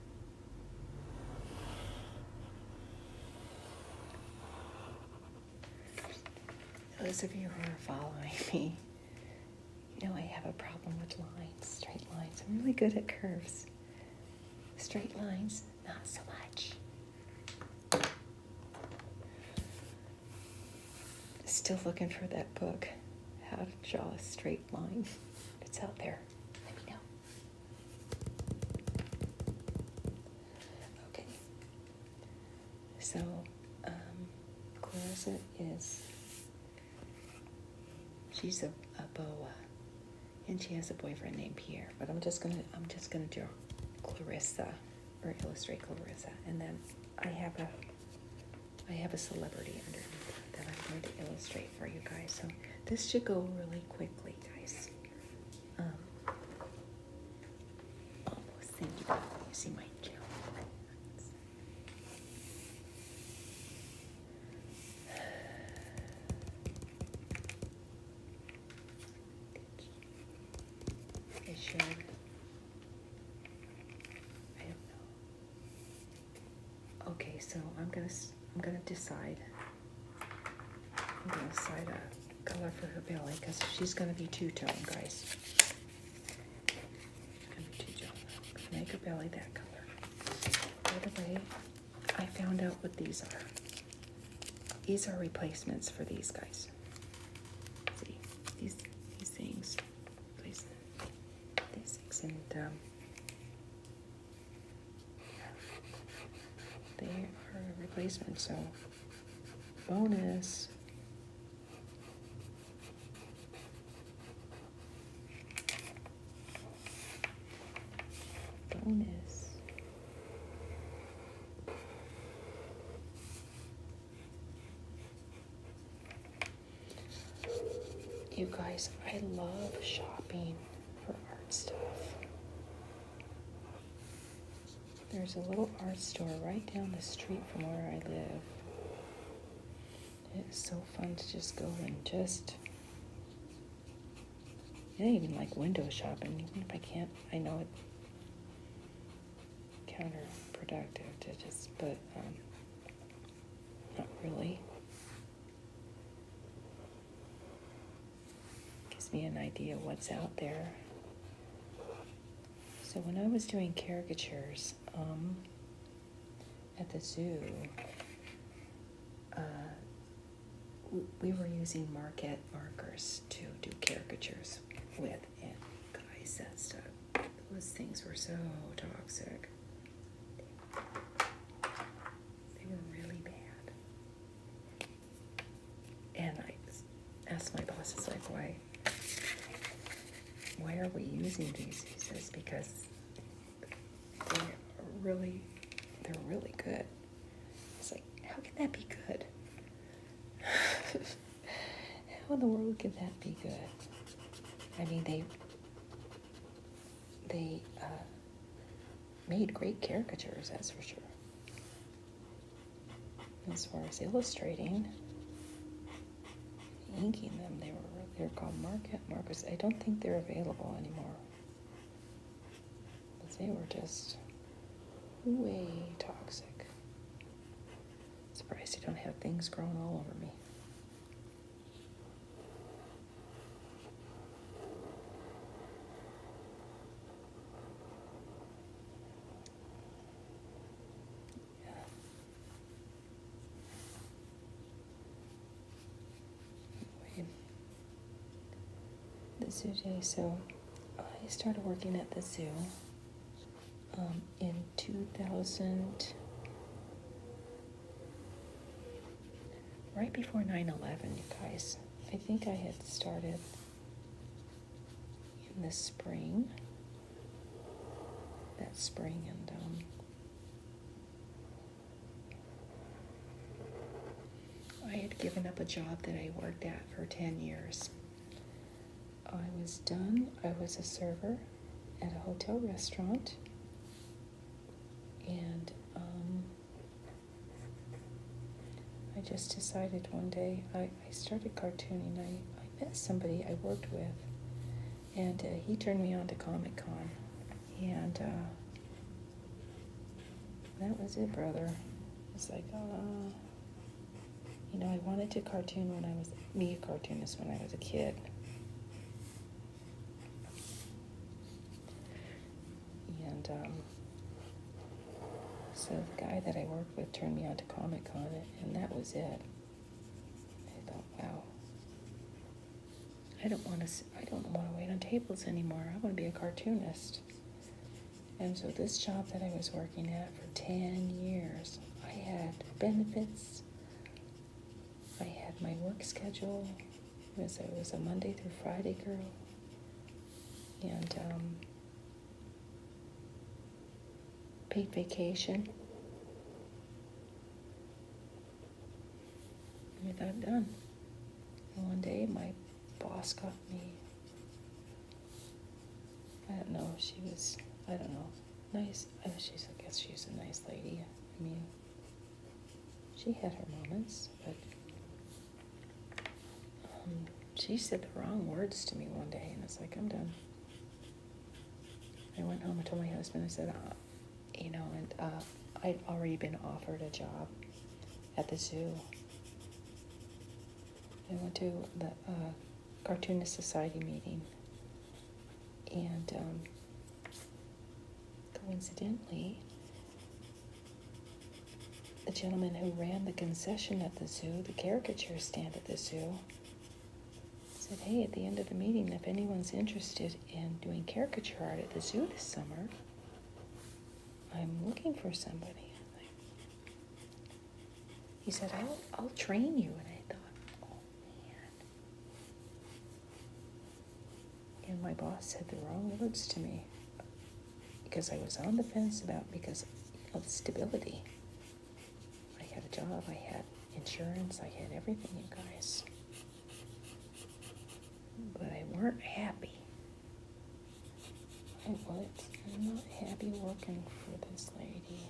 Those of you who are following me, you know I have a problem with lines, straight lines. I'm really good at curves. Straight lines, not so much. Still looking for that book, How to Draw a Straight Line. It's out there. Let me know. So, Clarissa she's a boa, and she has a boyfriend named Pierre. But I'm just gonna draw Clarissa, or illustrate Clarissa, and then I have a celebrity underneath that I'm going to illustrate for you guys. So this should go really quickly, guys. Almost thinking about it. You see my gel. It should. I don't know. Okay, so I'm gonna decide. I'm gonna decide a color for her belly because she's gonna be two-tone, guys. It's gonna be two-tone. Make her belly that color. By the way, I found out what these are. These are replacements for these guys. See, these things, these things, and they are a replacement. So bonus. Bonus. You guys, I love shopping for art stuff. There's a little art store right down the street from where I live. It's so fun to just go and it ain't even like window shopping, even if I can't, I know it's counterproductive to just, but not really. Gives me an idea of what's out there. So when I was doing caricatures at the zoo, we were using markers to do caricatures with, and guys, that stuff, those things were so toxic. They were really bad. And I asked my boss, it's like, why are we using these? He says, because they're really good. It's like, how can that be good? How in the world can that be good? I mean, they made great caricatures, that's for sure. As far as illustrating, inking them, they're called markers. I don't think they're available anymore. But they were just way toxic. Surprised I don't have things growing all over me. The zoo day. So I started working at the zoo in 2000, right before 9/11, you guys. I think I had started in the spring, and I had given up a job that I worked at for 10 years. I was done. I was a server at a hotel restaurant, and I just decided one day, I started cartooning. I met somebody I worked with, and he turned me on to Comic-Con, and that was it, brother. It's like, I wanted to cartoon be a cartoonist when I was a kid. And so the guy that I worked with turned me on to Comic-Con, and that was it. I thought, wow, I don't want to wait on tables anymore. I want to be a cartoonist. And so this job that I was working at for 10 years, I had benefits. I had my work schedule. It was a Monday through Friday girl. And paid vacation. With that done. And one day my boss got me, I don't know, nice. I guess she's a nice lady. I mean, she had her moments, but she said the wrong words to me one day, and it's like, I'm done. I went home and told my husband, I said, I'd already been offered a job at the zoo. I went to the Cartoonist Society meeting, and coincidentally, the gentleman who ran the concession at the zoo, the caricature stand at the zoo, said, hey, at the end of the meeting, if anyone's interested in doing caricature art at the zoo this summer, I'm looking for somebody. He said, I'll train you. And I thought, oh, man. And my boss said the wrong words to me because I was on the fence because of stability. I had a job, I had insurance, I had everything, you guys. But I weren't happy. I'm not happy working for this lady.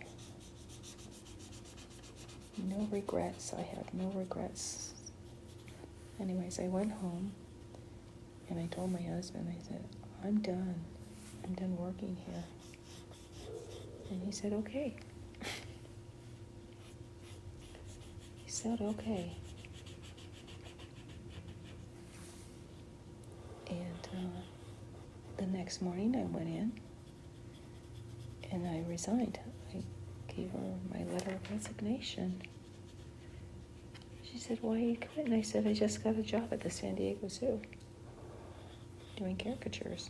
No regrets. I have no regrets. Anyways, I went home and I told my husband, I said, I'm done. I'm done working here. And he said, okay. He said, okay. And the next morning I went in and I resigned. I gave her my letter of resignation. She said, why you quit? And I said, I just got a job at the San Diego Zoo doing caricatures.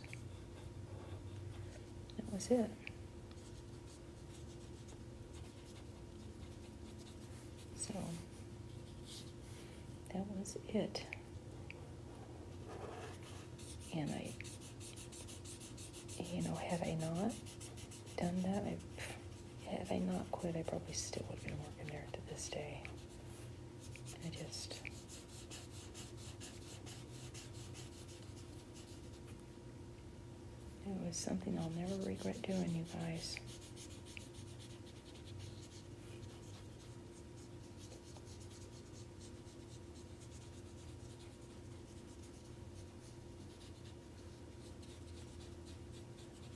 That was it. So that was it. And had I not done that, had I not quit, I probably still would have been working there to this day. It was something I'll never regret doing, you guys.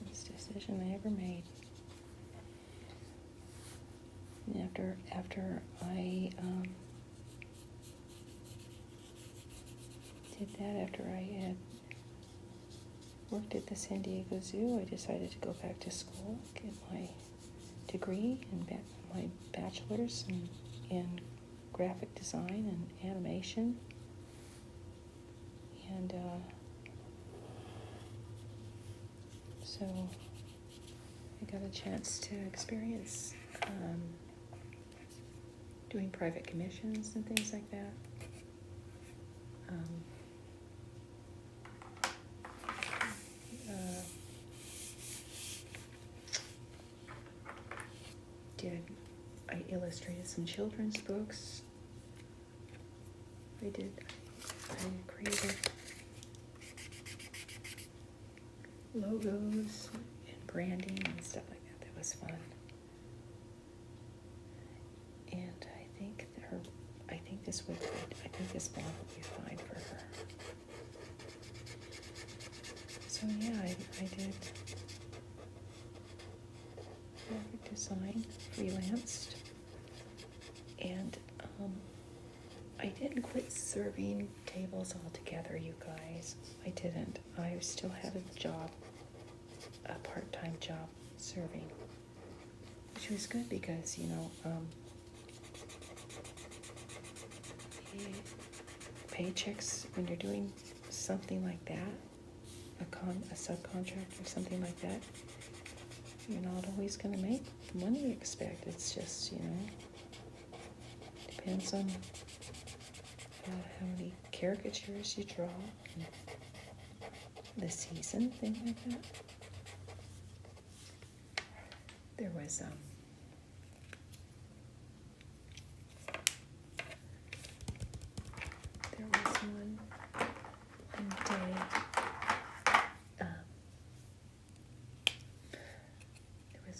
Best decision I ever made. And after I did that, after I had worked at the San Diego Zoo, I decided to go back to school, get my degree and my bachelor's in graphic design and animation. And so I got a chance to experience doing private commissions and things like that. I illustrated some children's books. I created logos and branding and stuff like that. That was fun. And I think this blog will be fine for her. So yeah, I did graphic design, freelanced, and I didn't quit serving tables altogether, you guys. I didn't. I still had a job, a part-time job serving, which was good because, paychecks when you're doing something like that, a subcontract or something like that, you're not always going to make the money you expect. It's just, depends on how many caricatures you draw, and the season, thing like that. There was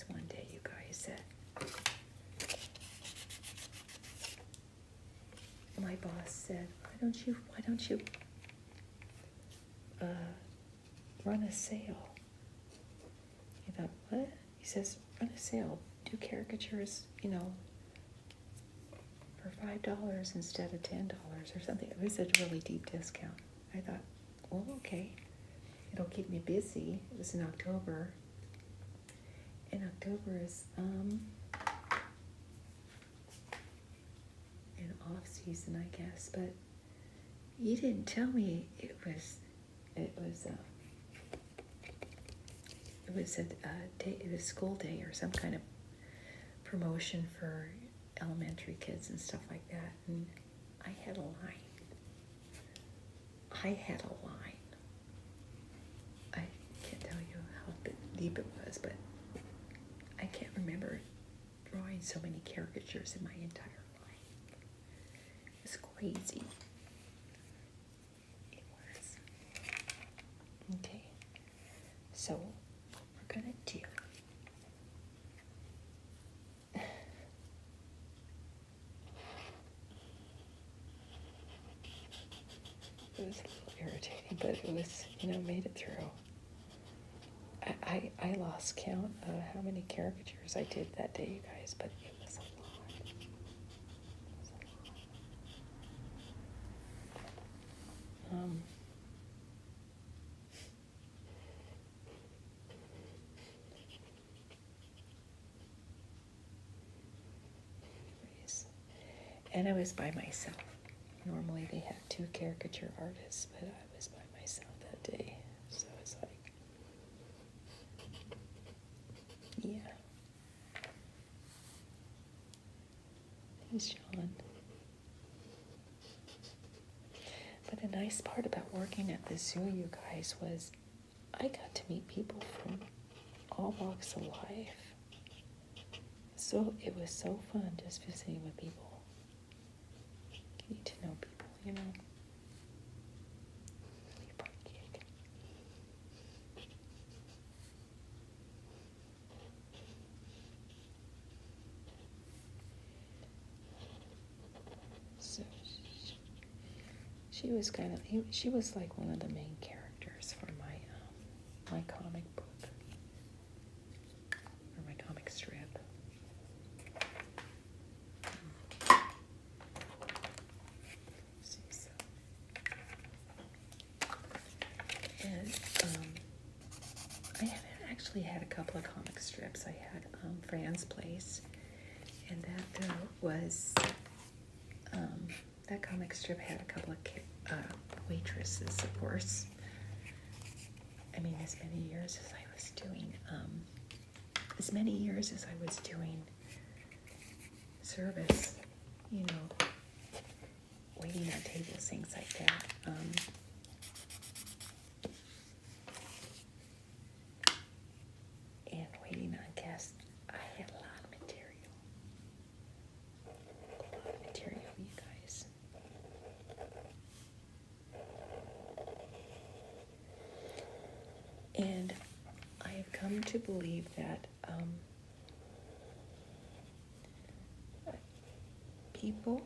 one day, you guys, that my boss said, why don't you run a sale? I thought, what? He says, run a sale, do caricatures, for $5 instead of $10 or something. It was a really deep discount. I thought, well, okay, it'll keep me busy. It was in October, and October is an off season, I guess. But you didn't tell me it was a day, it was school day or some kind of promotion for elementary kids and stuff like that, and I had a line. I can't tell you how deep it was, but I can't remember drawing so many caricatures in my entire life. It was crazy. It was. Okay, so we're gonna do it was a little irritating, but it was, made it through. I lost count of how many caricatures I did that day, you guys, but it was a lot. Anyways, and I was by myself. Normally they have 2 caricature artists, but I was by myself that day. So it's like, yeah. Thanks, John. But the nice part about working at the zoo, you guys, was I got to meet people from all walks of life. So it was so fun just visiting with people. Getting to know people, Really fun gig. So she was she was like one of the main characters for my comic book, or my comic strip. And I have actually had a couple of comic strips. I had Fran's Place, and that was that comic strip had a couple of waitresses, of course. I mean, as many years as I was doing service, waiting on tables, things like that. And waiting on guests, I had a lot of material, you guys. And I have come to believe that people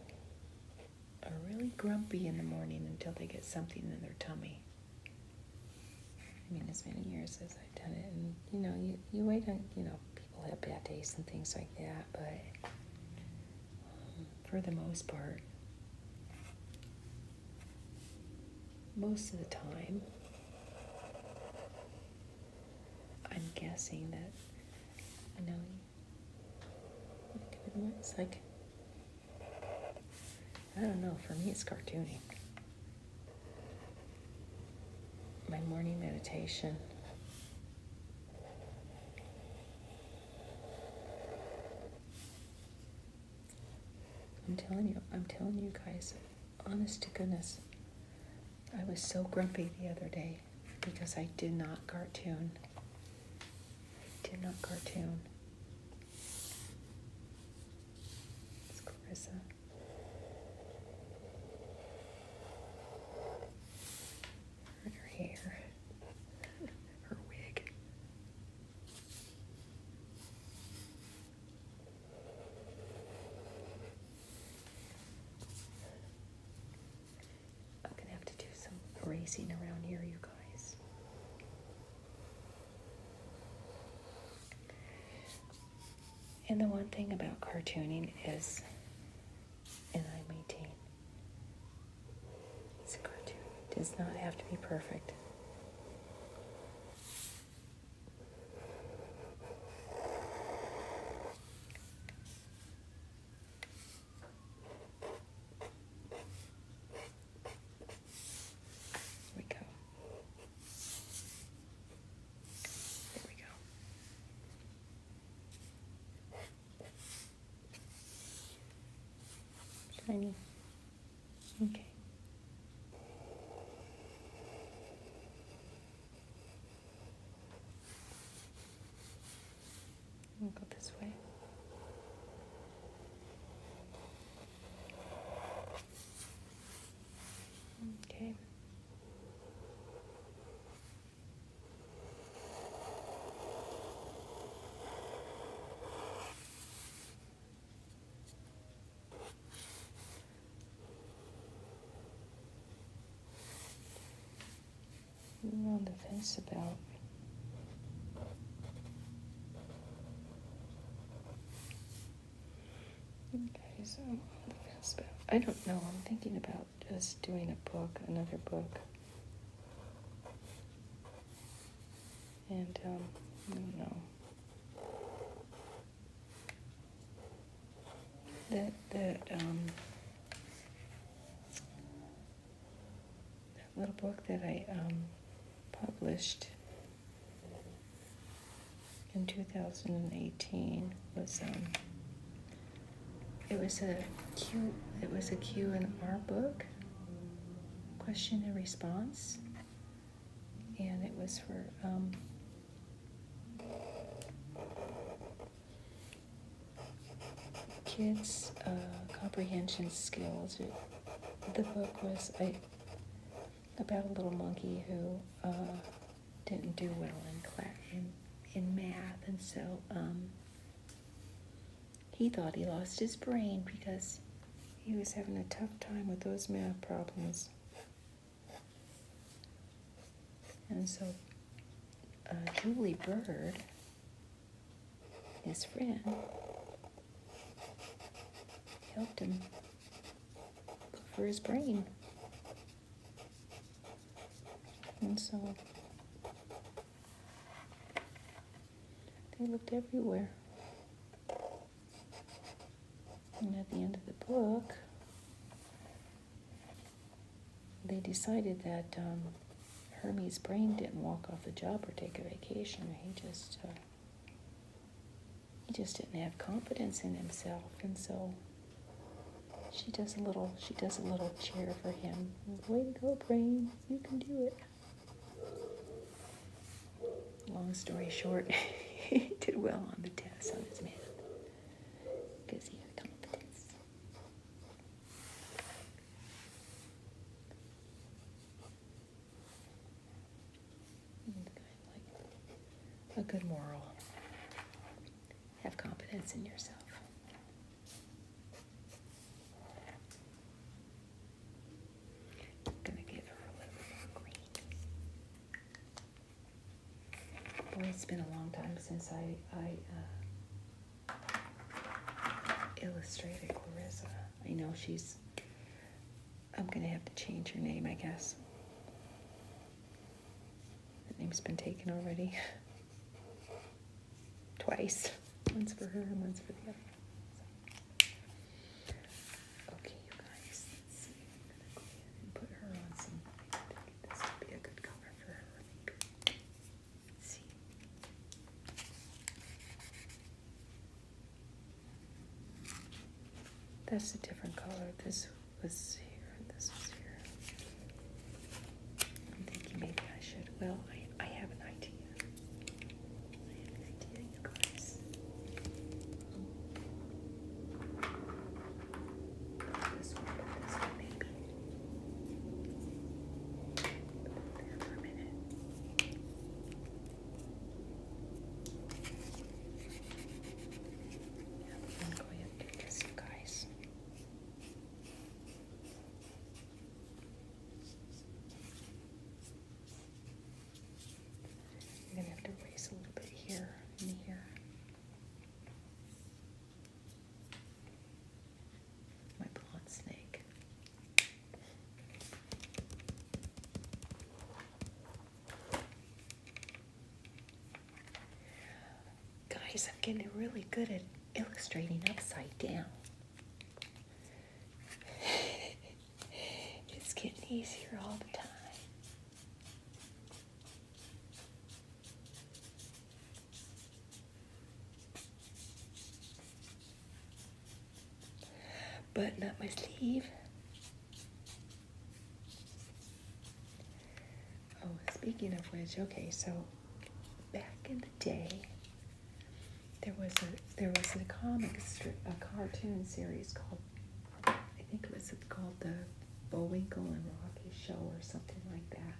are really grumpy in the morning until they get something in their tummy. I mean, as many years as I've done it, and you wait on, people have bad days and things like that, but for the most part, most of the time, I'm guessing that, it's like, I don't know, for me it's cartooning. My morning meditation. I'm telling you guys, honest to goodness, I was so grumpy the other day because I did not cartoon. It's Clarissa. Her hair. Her wig. I'm gonna have to do some erasing around here, you guys. And the one thing about cartooning is, and I maintain, it's a cartoon. It does not have to be perfect. Here we go. There we go. Shiny. Okay. We'll go this way. Okay. I'm on the fence about so I'm on the fence about, I don't know, I'm thinking about just doing a book, another book. And I don't know. That little book that I published in 2018 was it was a Q&R book, question and response, and it was for kids' comprehension skills. The book was about a little monkey who didn't do well in math, and so he thought he lost his brain because he was having a tough time with those math problems. And so Julie Bird, his friend, helped him look for his brain. And so they looked everywhere. And at the end of the book, they decided that Hermie's brain didn't walk off the job or take a vacation. He just didn't have confidence in himself, and so she does a little cheer for him. Way to go, brain! You can do it. Long story short, he did well on the test on his math because he had confidence. And kind of like a good moral. Have confidence in yourself. I'm gonna give her a little bit more green. Boy, it's been a long time since I illustrated Clarissa. I know I'm gonna have to change her name, I guess. That name's been taken already. Twice. One's for her and one's for the other. Okay, you guys, let's see. I'm gonna go ahead and put her on some. I think this would be a good color for her, maybe. Let's see. That's a different color. This was here. This was here. I'm thinking maybe I should. Well, I have an idea. I have an idea, you guys. This one, maybe. Put it there for a minute. Yeah, I'm going to do this, you guys. I'm going to have to erase a little bit here and here. My blonde snake. Guys, I'm getting really good at illustrating upside down. It's getting easier all the time. Button up my sleeve. Oh, speaking of which, okay, so back in the day, there was a comic strip, a cartoon series called, I think it was called the Bullwinkle and Rocky Show or something like that.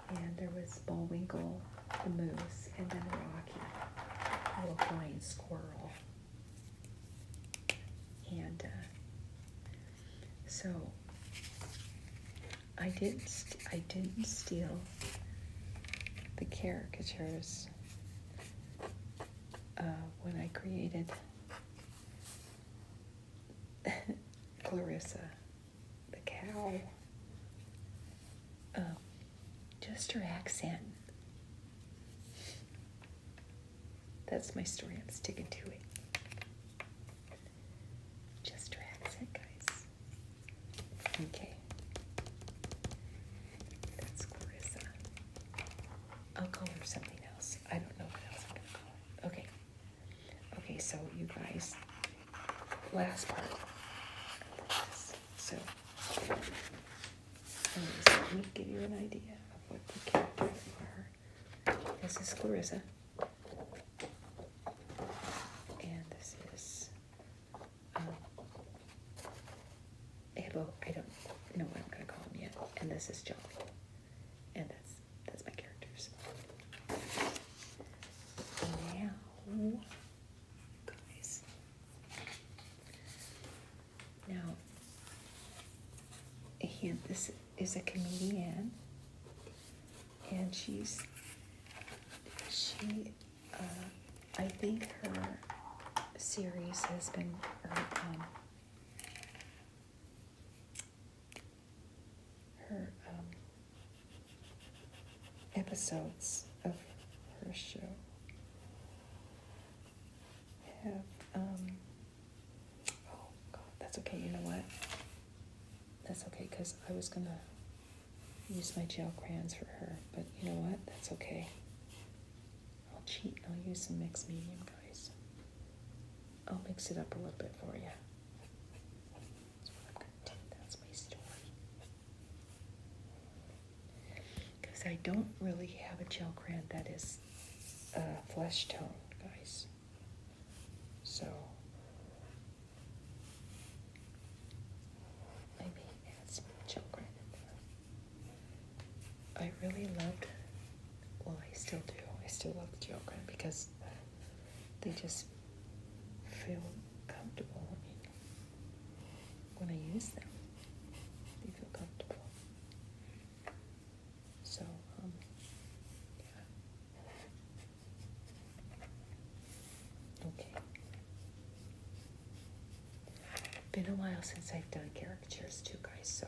And there was Bullwinkle, the moose, and then Rocky, a little flying squirrel. And so I didn't steal the caricatures when I created Clarissa, the cow. Just her accent. That's my story. I'm sticking to it. Just her accent, guys. Okay. That's Clarissa. I'll call her something else. I don't know what else I'm going to call her. Okay. Okay, so you guys, last part. So, anyways, let me give you an idea of what the characters are. This is Clarissa. And this is Abel. I don't know what I'm going to call him yet. And this is Jolly. And that's my characters. Now, guys. Now, this is a comedian, and I think her series has been, her episodes of her show have, oh God, that's okay, you know what? That's okay, because I was going to use my gel crayons for her, but you know what? That's okay. I'll cheat and I'll use some mixed medium, guys. I'll mix it up a little bit for you. That's what I'm going to do. That's my story. Because I don't really have a gel crayon that is flesh tone, guys. So I really loved, well, I still do. I still love the gel crayon because they just feel comfortable. I mean, when I use them, they feel comfortable. So, yeah. Okay. Been a while since I've done caricatures too, guys, so.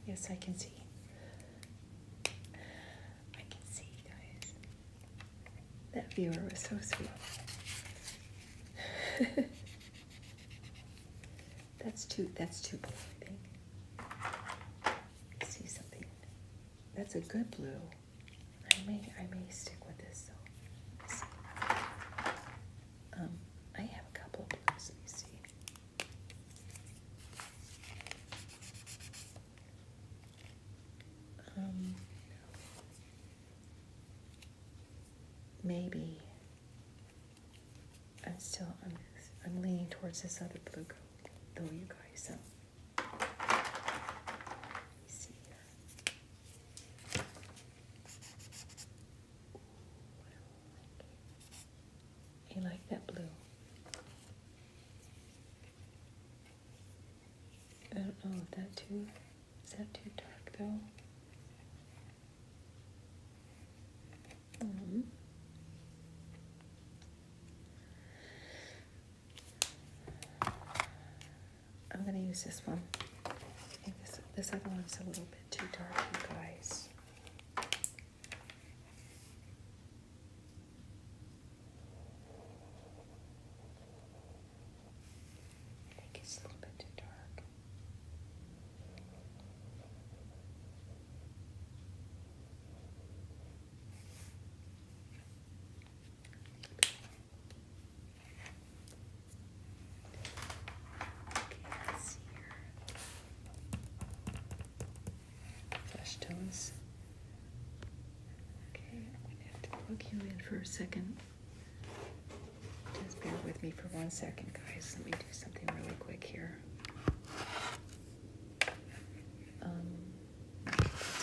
Yes, I can see. I can see, guys. That viewer was so sweet. That's too blue, I think. I see something. That's a good blue. I may stick with this though. Let's see. I have a couple of blues. Let me see. Maybe I'm leaning towards this other blue though, you guys. Let me see here. You like that blue? I don't know if is that too dark though? I'm going to use this one. I think this other one's a little bit too dark, you guys. I think it's a little bit too dark. Tones. Okay, I'm going to have to plug you in for a second. Just bear with me for 1 second, guys. Let me do something really quick here. That's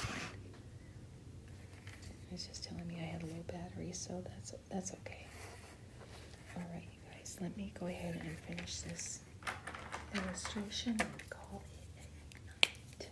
fine. It's just telling me I had a low battery, so that's okay. All right, you guys, let me go ahead and finish this illustration and call it a night.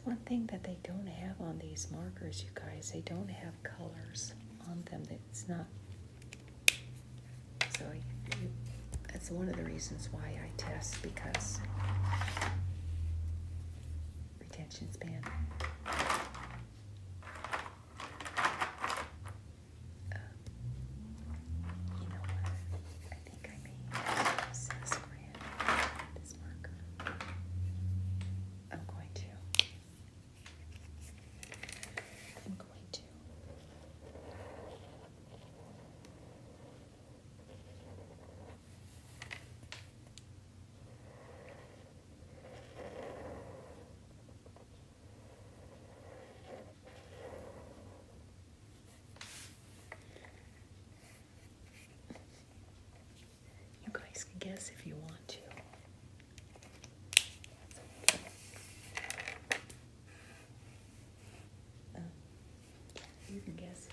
One thing that they don't have on these markers, you guys, they don't have colors on them. It's not. So that's one of the reasons why I test, because retention span. You know what? I think I may use this marker. I'm going to. You guys can guess if you want to. You can guess.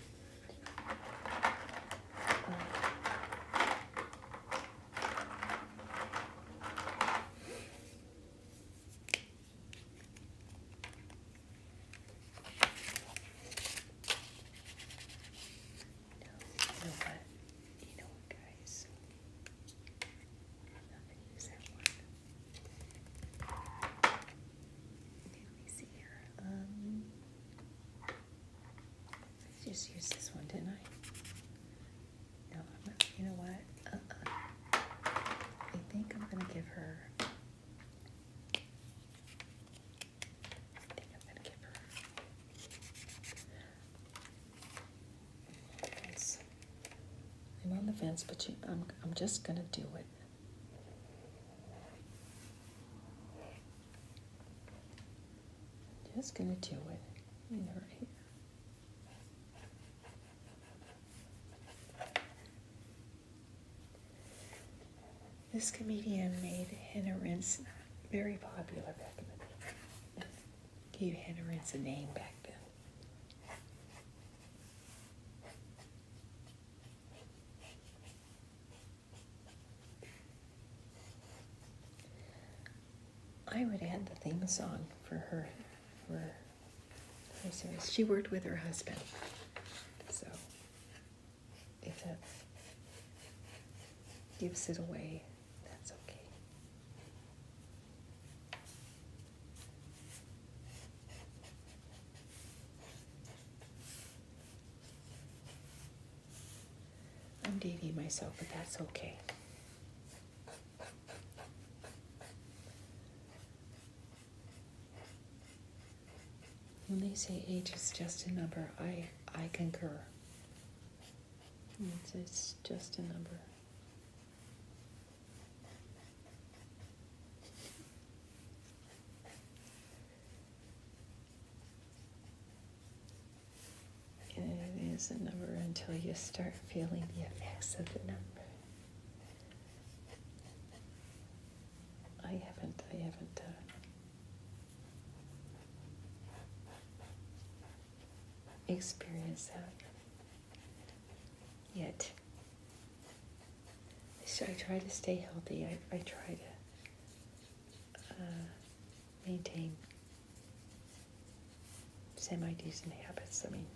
Just use this one, didn't I? No, I'm not. You know what? I think I'm gonna give her. I'm on the fence, but I'm just gonna do it. Just gonna do it in her hair. This comedian made Hannah Rince very popular back in the day. Gave Hannah Rince a name back then. I would add the theme song for her series. She worked with her husband, so if that gives it away, that's okay. I'm dating myself, but that's okay. When they say age is just a number, I concur. It's just a number. And it is a number until you start feeling the effects of the number. I haven't experienced that yet. So I try to stay healthy. I try to maintain semi-decent habits. I mean,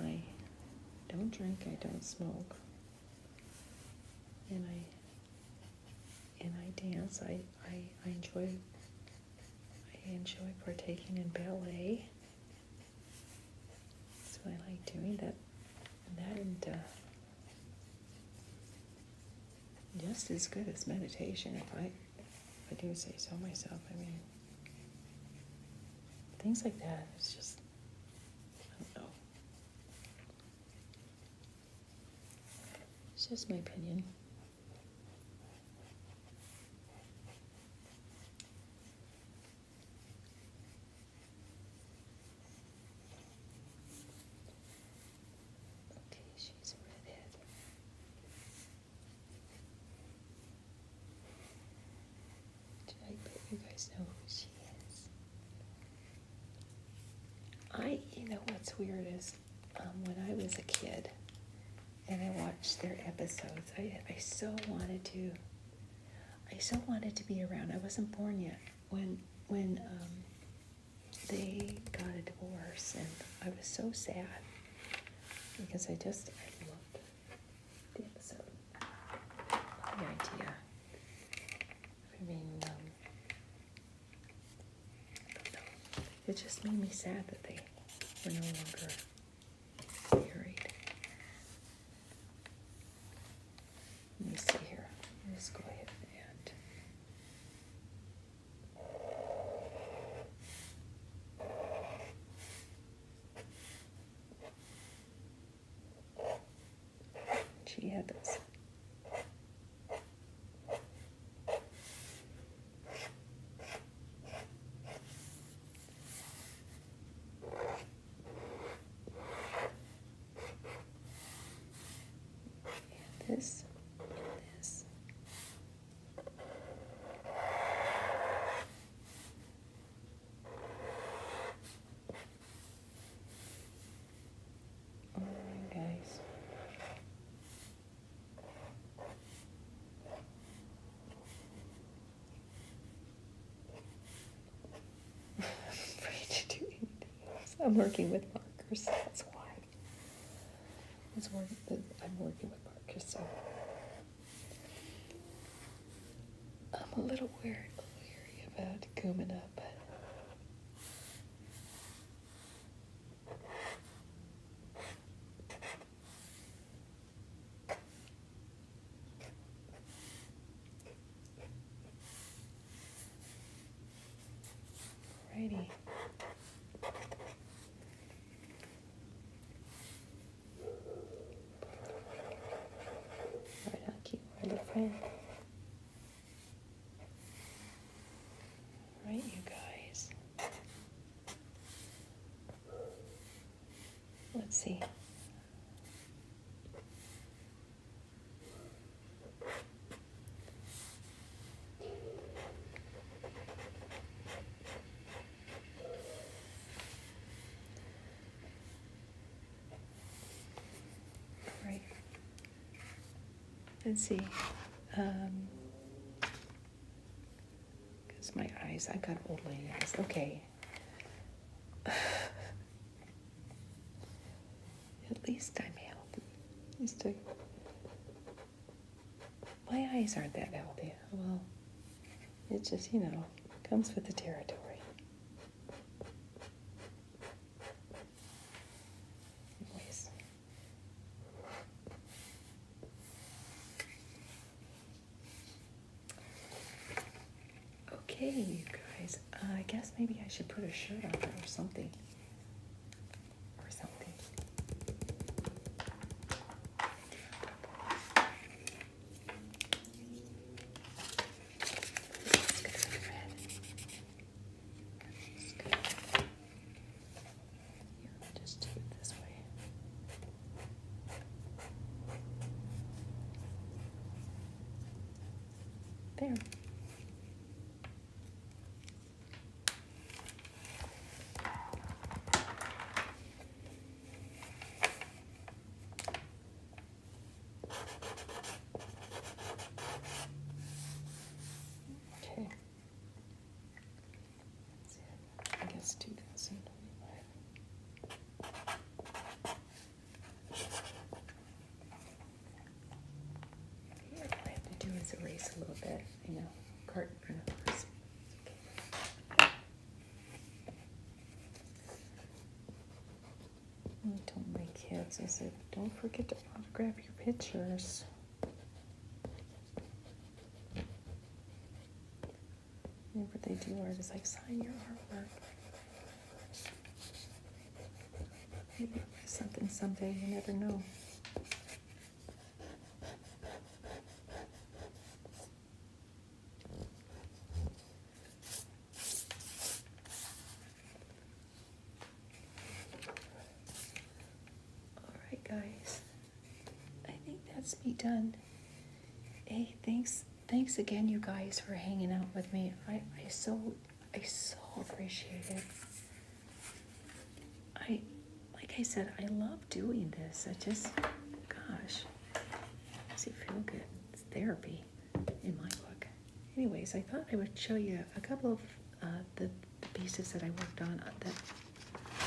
I don't drink, I don't smoke, and I dance. I enjoy partaking in ballet. So I like doing that, and just as good as meditation, if I do say so myself. I mean, things like that. It's just, I don't know. It's just my opinion. Okay, she's a redhead. I bet you guys know who she is. You know what's weird is when I was a kid and I watched their episodes, I so wanted to be around. I wasn't born yet when they got a divorce, and I was so sad because I loved the episode. The idea. I mean, it just made me sad that they were no longer married. Let me see here. Let's go ahead and she had this. This and this. Alright, guys. I'm afraid to do anything else. I'm working with markers, that's why. I'm working with markers, so I'm a little weary about gooming up. Alrighty. Right on cue, my little friend. Right, you guys. Let's see. Right. Let's see. Because my eyes, I got old lady eyes. Okay. At least I'm healthy. My eyes aren't that healthy. Well, it just, comes with the territory. you guys. I guess maybe I should put a shirt on her or something. Just do it this way. There. Okay. That's it. I guess 2025. What I have to do is erase a little bit, carton printers. Okay. I told my kids, I said, don't forget to autograph your pictures. Whenever they do art, it's like, sign your artwork. Maybe something someday, you never know. Alright guys, I think that's me done. Hey, thanks again you guys for hanging out with me. I so appreciate it. Like I said, I love doing this. Gosh, makes you feel good. It's therapy in my book. Anyways, I thought I would show you a couple of the pieces that I worked on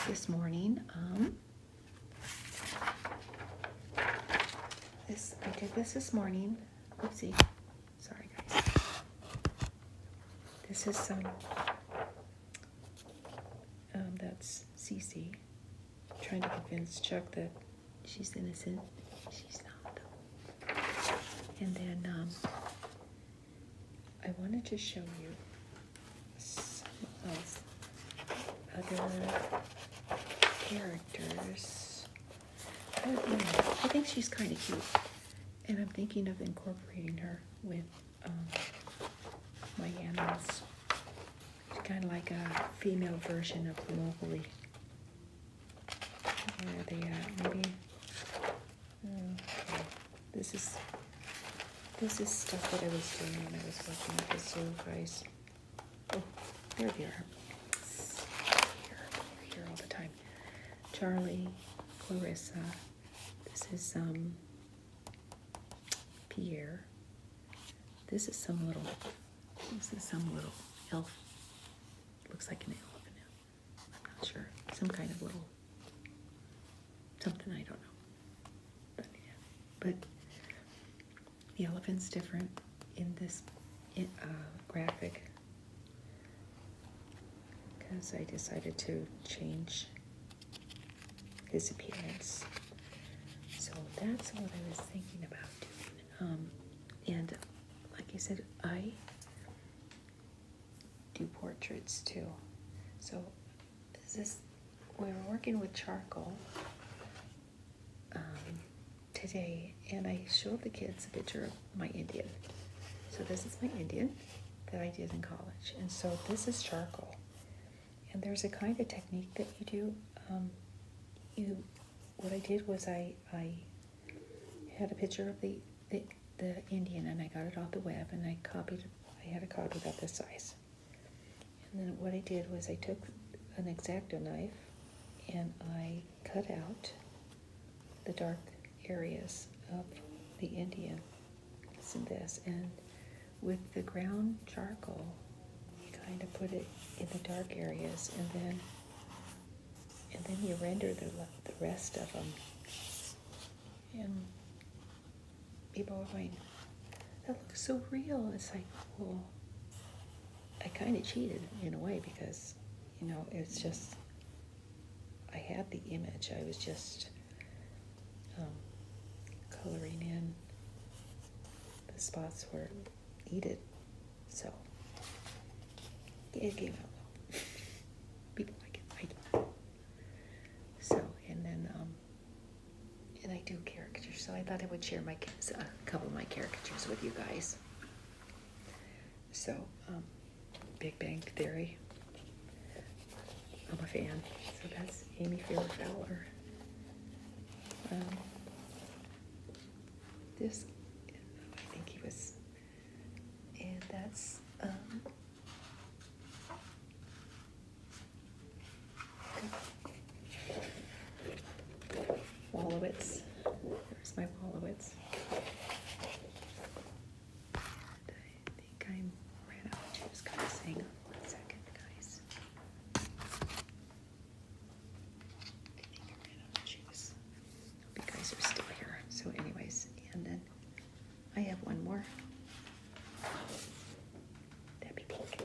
this morning. I did this morning. Oopsie. Sorry, guys. This is that's Cece trying to convince Chuck that she's innocent. She's not. And then I wanted to show you some of other characters. I don't know. I think she's kind of cute. And I'm thinking of incorporating her with my animals. She's kind of like a female version of Mowgli. Where are they at? Maybe. Okay. This is stuff that I was doing when I was working at the zoo, guys. Oh, there they are. Here all the time. Charlie, Clarissa. This is Pierre. This is some little elf. Looks like an elephant. I'm not sure. Some kind of little something, I don't know. But the elephant's different in this graphic because I decided to change his appearance. So that's what I was thinking about doing. And like I said, I do portraits too. So we're working with charcoal today, and I showed the kids a picture of my Indian. So this is my Indian that I did in college, and so this is charcoal. And there's a kind of technique that you do. What I did was I had a picture of the Indian, and I got it off the web, and I had a copy about this size. And then what I did was I took an X-Acto knife and I cut out the dark areas of the Indian. And with the ground charcoal, you kind of put it in the dark areas, and then you render the rest of them. And people are going, that looks so real. It's like, well, I kind of cheated in a way because, it's just, I had the image. I was just coloring in the spots where it needed. So it gave a little. People like it. So, and then, and I do caricatures, so I thought I would share a couple of my caricatures with you guys. So, Big Bang Theory. I'm a fan. So that's Amy Fowler. This, I think he was, and that's, Wallowitz. There's my Wallowitz. And I think I ran out of juice, guys. Hang on 1 second, guys. I think I ran out of juice. Hope you guys are still here. So anyways, and then I have one more. That'd be pink.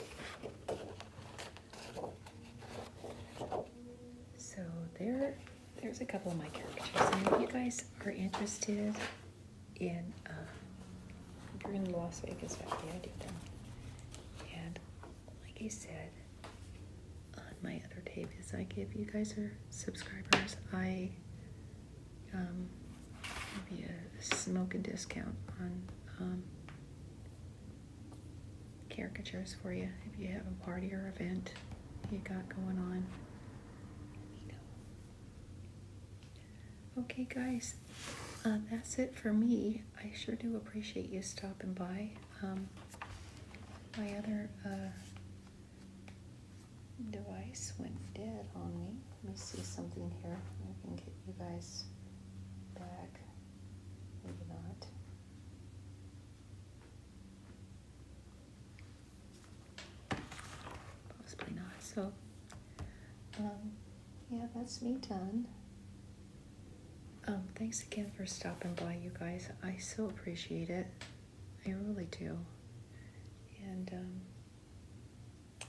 So there's a couple of my caricatures. And if you guys are interested in, if you're in Las Vegas, actually I do them. And like I said, on my other tape is I give you guys are subscribers, I give you a smoking discount on caricatures for you if you have a party or event you got going on. Okay, guys, that's it for me. I sure do appreciate you stopping by. My other device went dead on me. Let me see something here. I can get you guys back. Maybe not. Possibly not. So, yeah, that's me done. Thanks again for stopping by, you guys. I so appreciate it. I really do. And,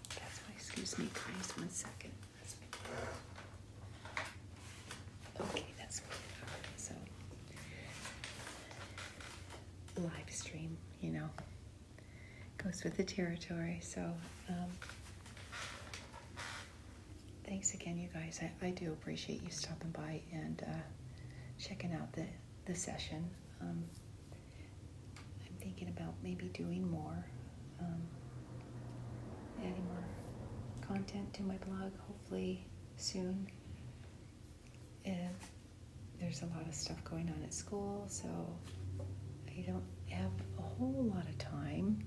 that's why, excuse me, guys, 1 second. Okay, that's good. So, live stream, you know, goes with the territory. So, thanks again, you guys. I do appreciate you stopping by and, checking out the session. I'm thinking about maybe doing more, adding more content to my blog, hopefully soon. And there's a lot of stuff going on at school, so I don't have a whole lot of time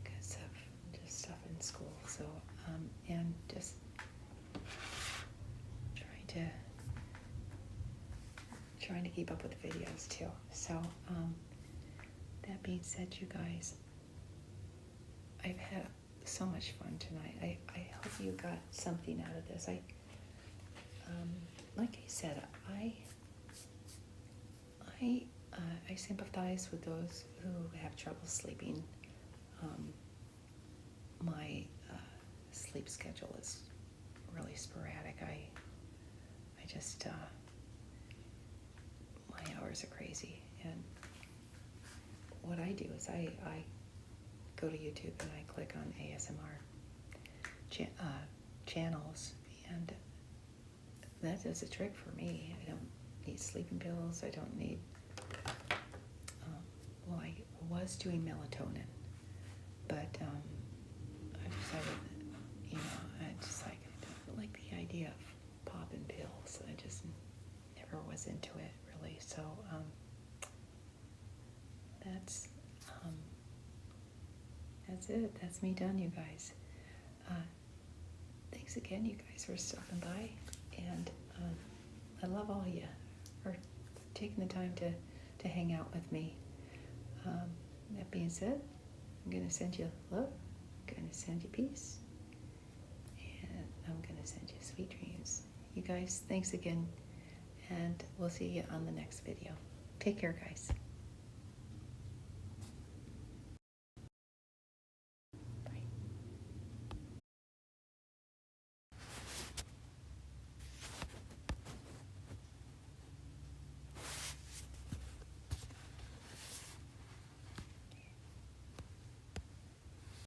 because of just stuff in school. So, and just trying to keep up with the videos too. So, that being said, you guys, I've had so much fun tonight. I hope you got something out of this. Like I said, I sympathize with those who have trouble sleeping. My sleep schedule is really sporadic. I just, my hours are crazy. And what I do is I go to YouTube and I click on ASMR channels, and that does a trick for me. I don't need sleeping pills. I don't need, well, I was doing melatonin, but I decided, you know, I just like, I don't like the idea of popping pills. I just never was into it, really. So that's it. That's me done, you guys. Thanks again, you guys, for stopping by, and I love all of you for taking the time to hang out with me. That being said, I'm going to send you love, I'm going to send you peace, and I'm going to send you sweet dreams. You guys, thanks again, and we'll see you on the next video. Take care, guys.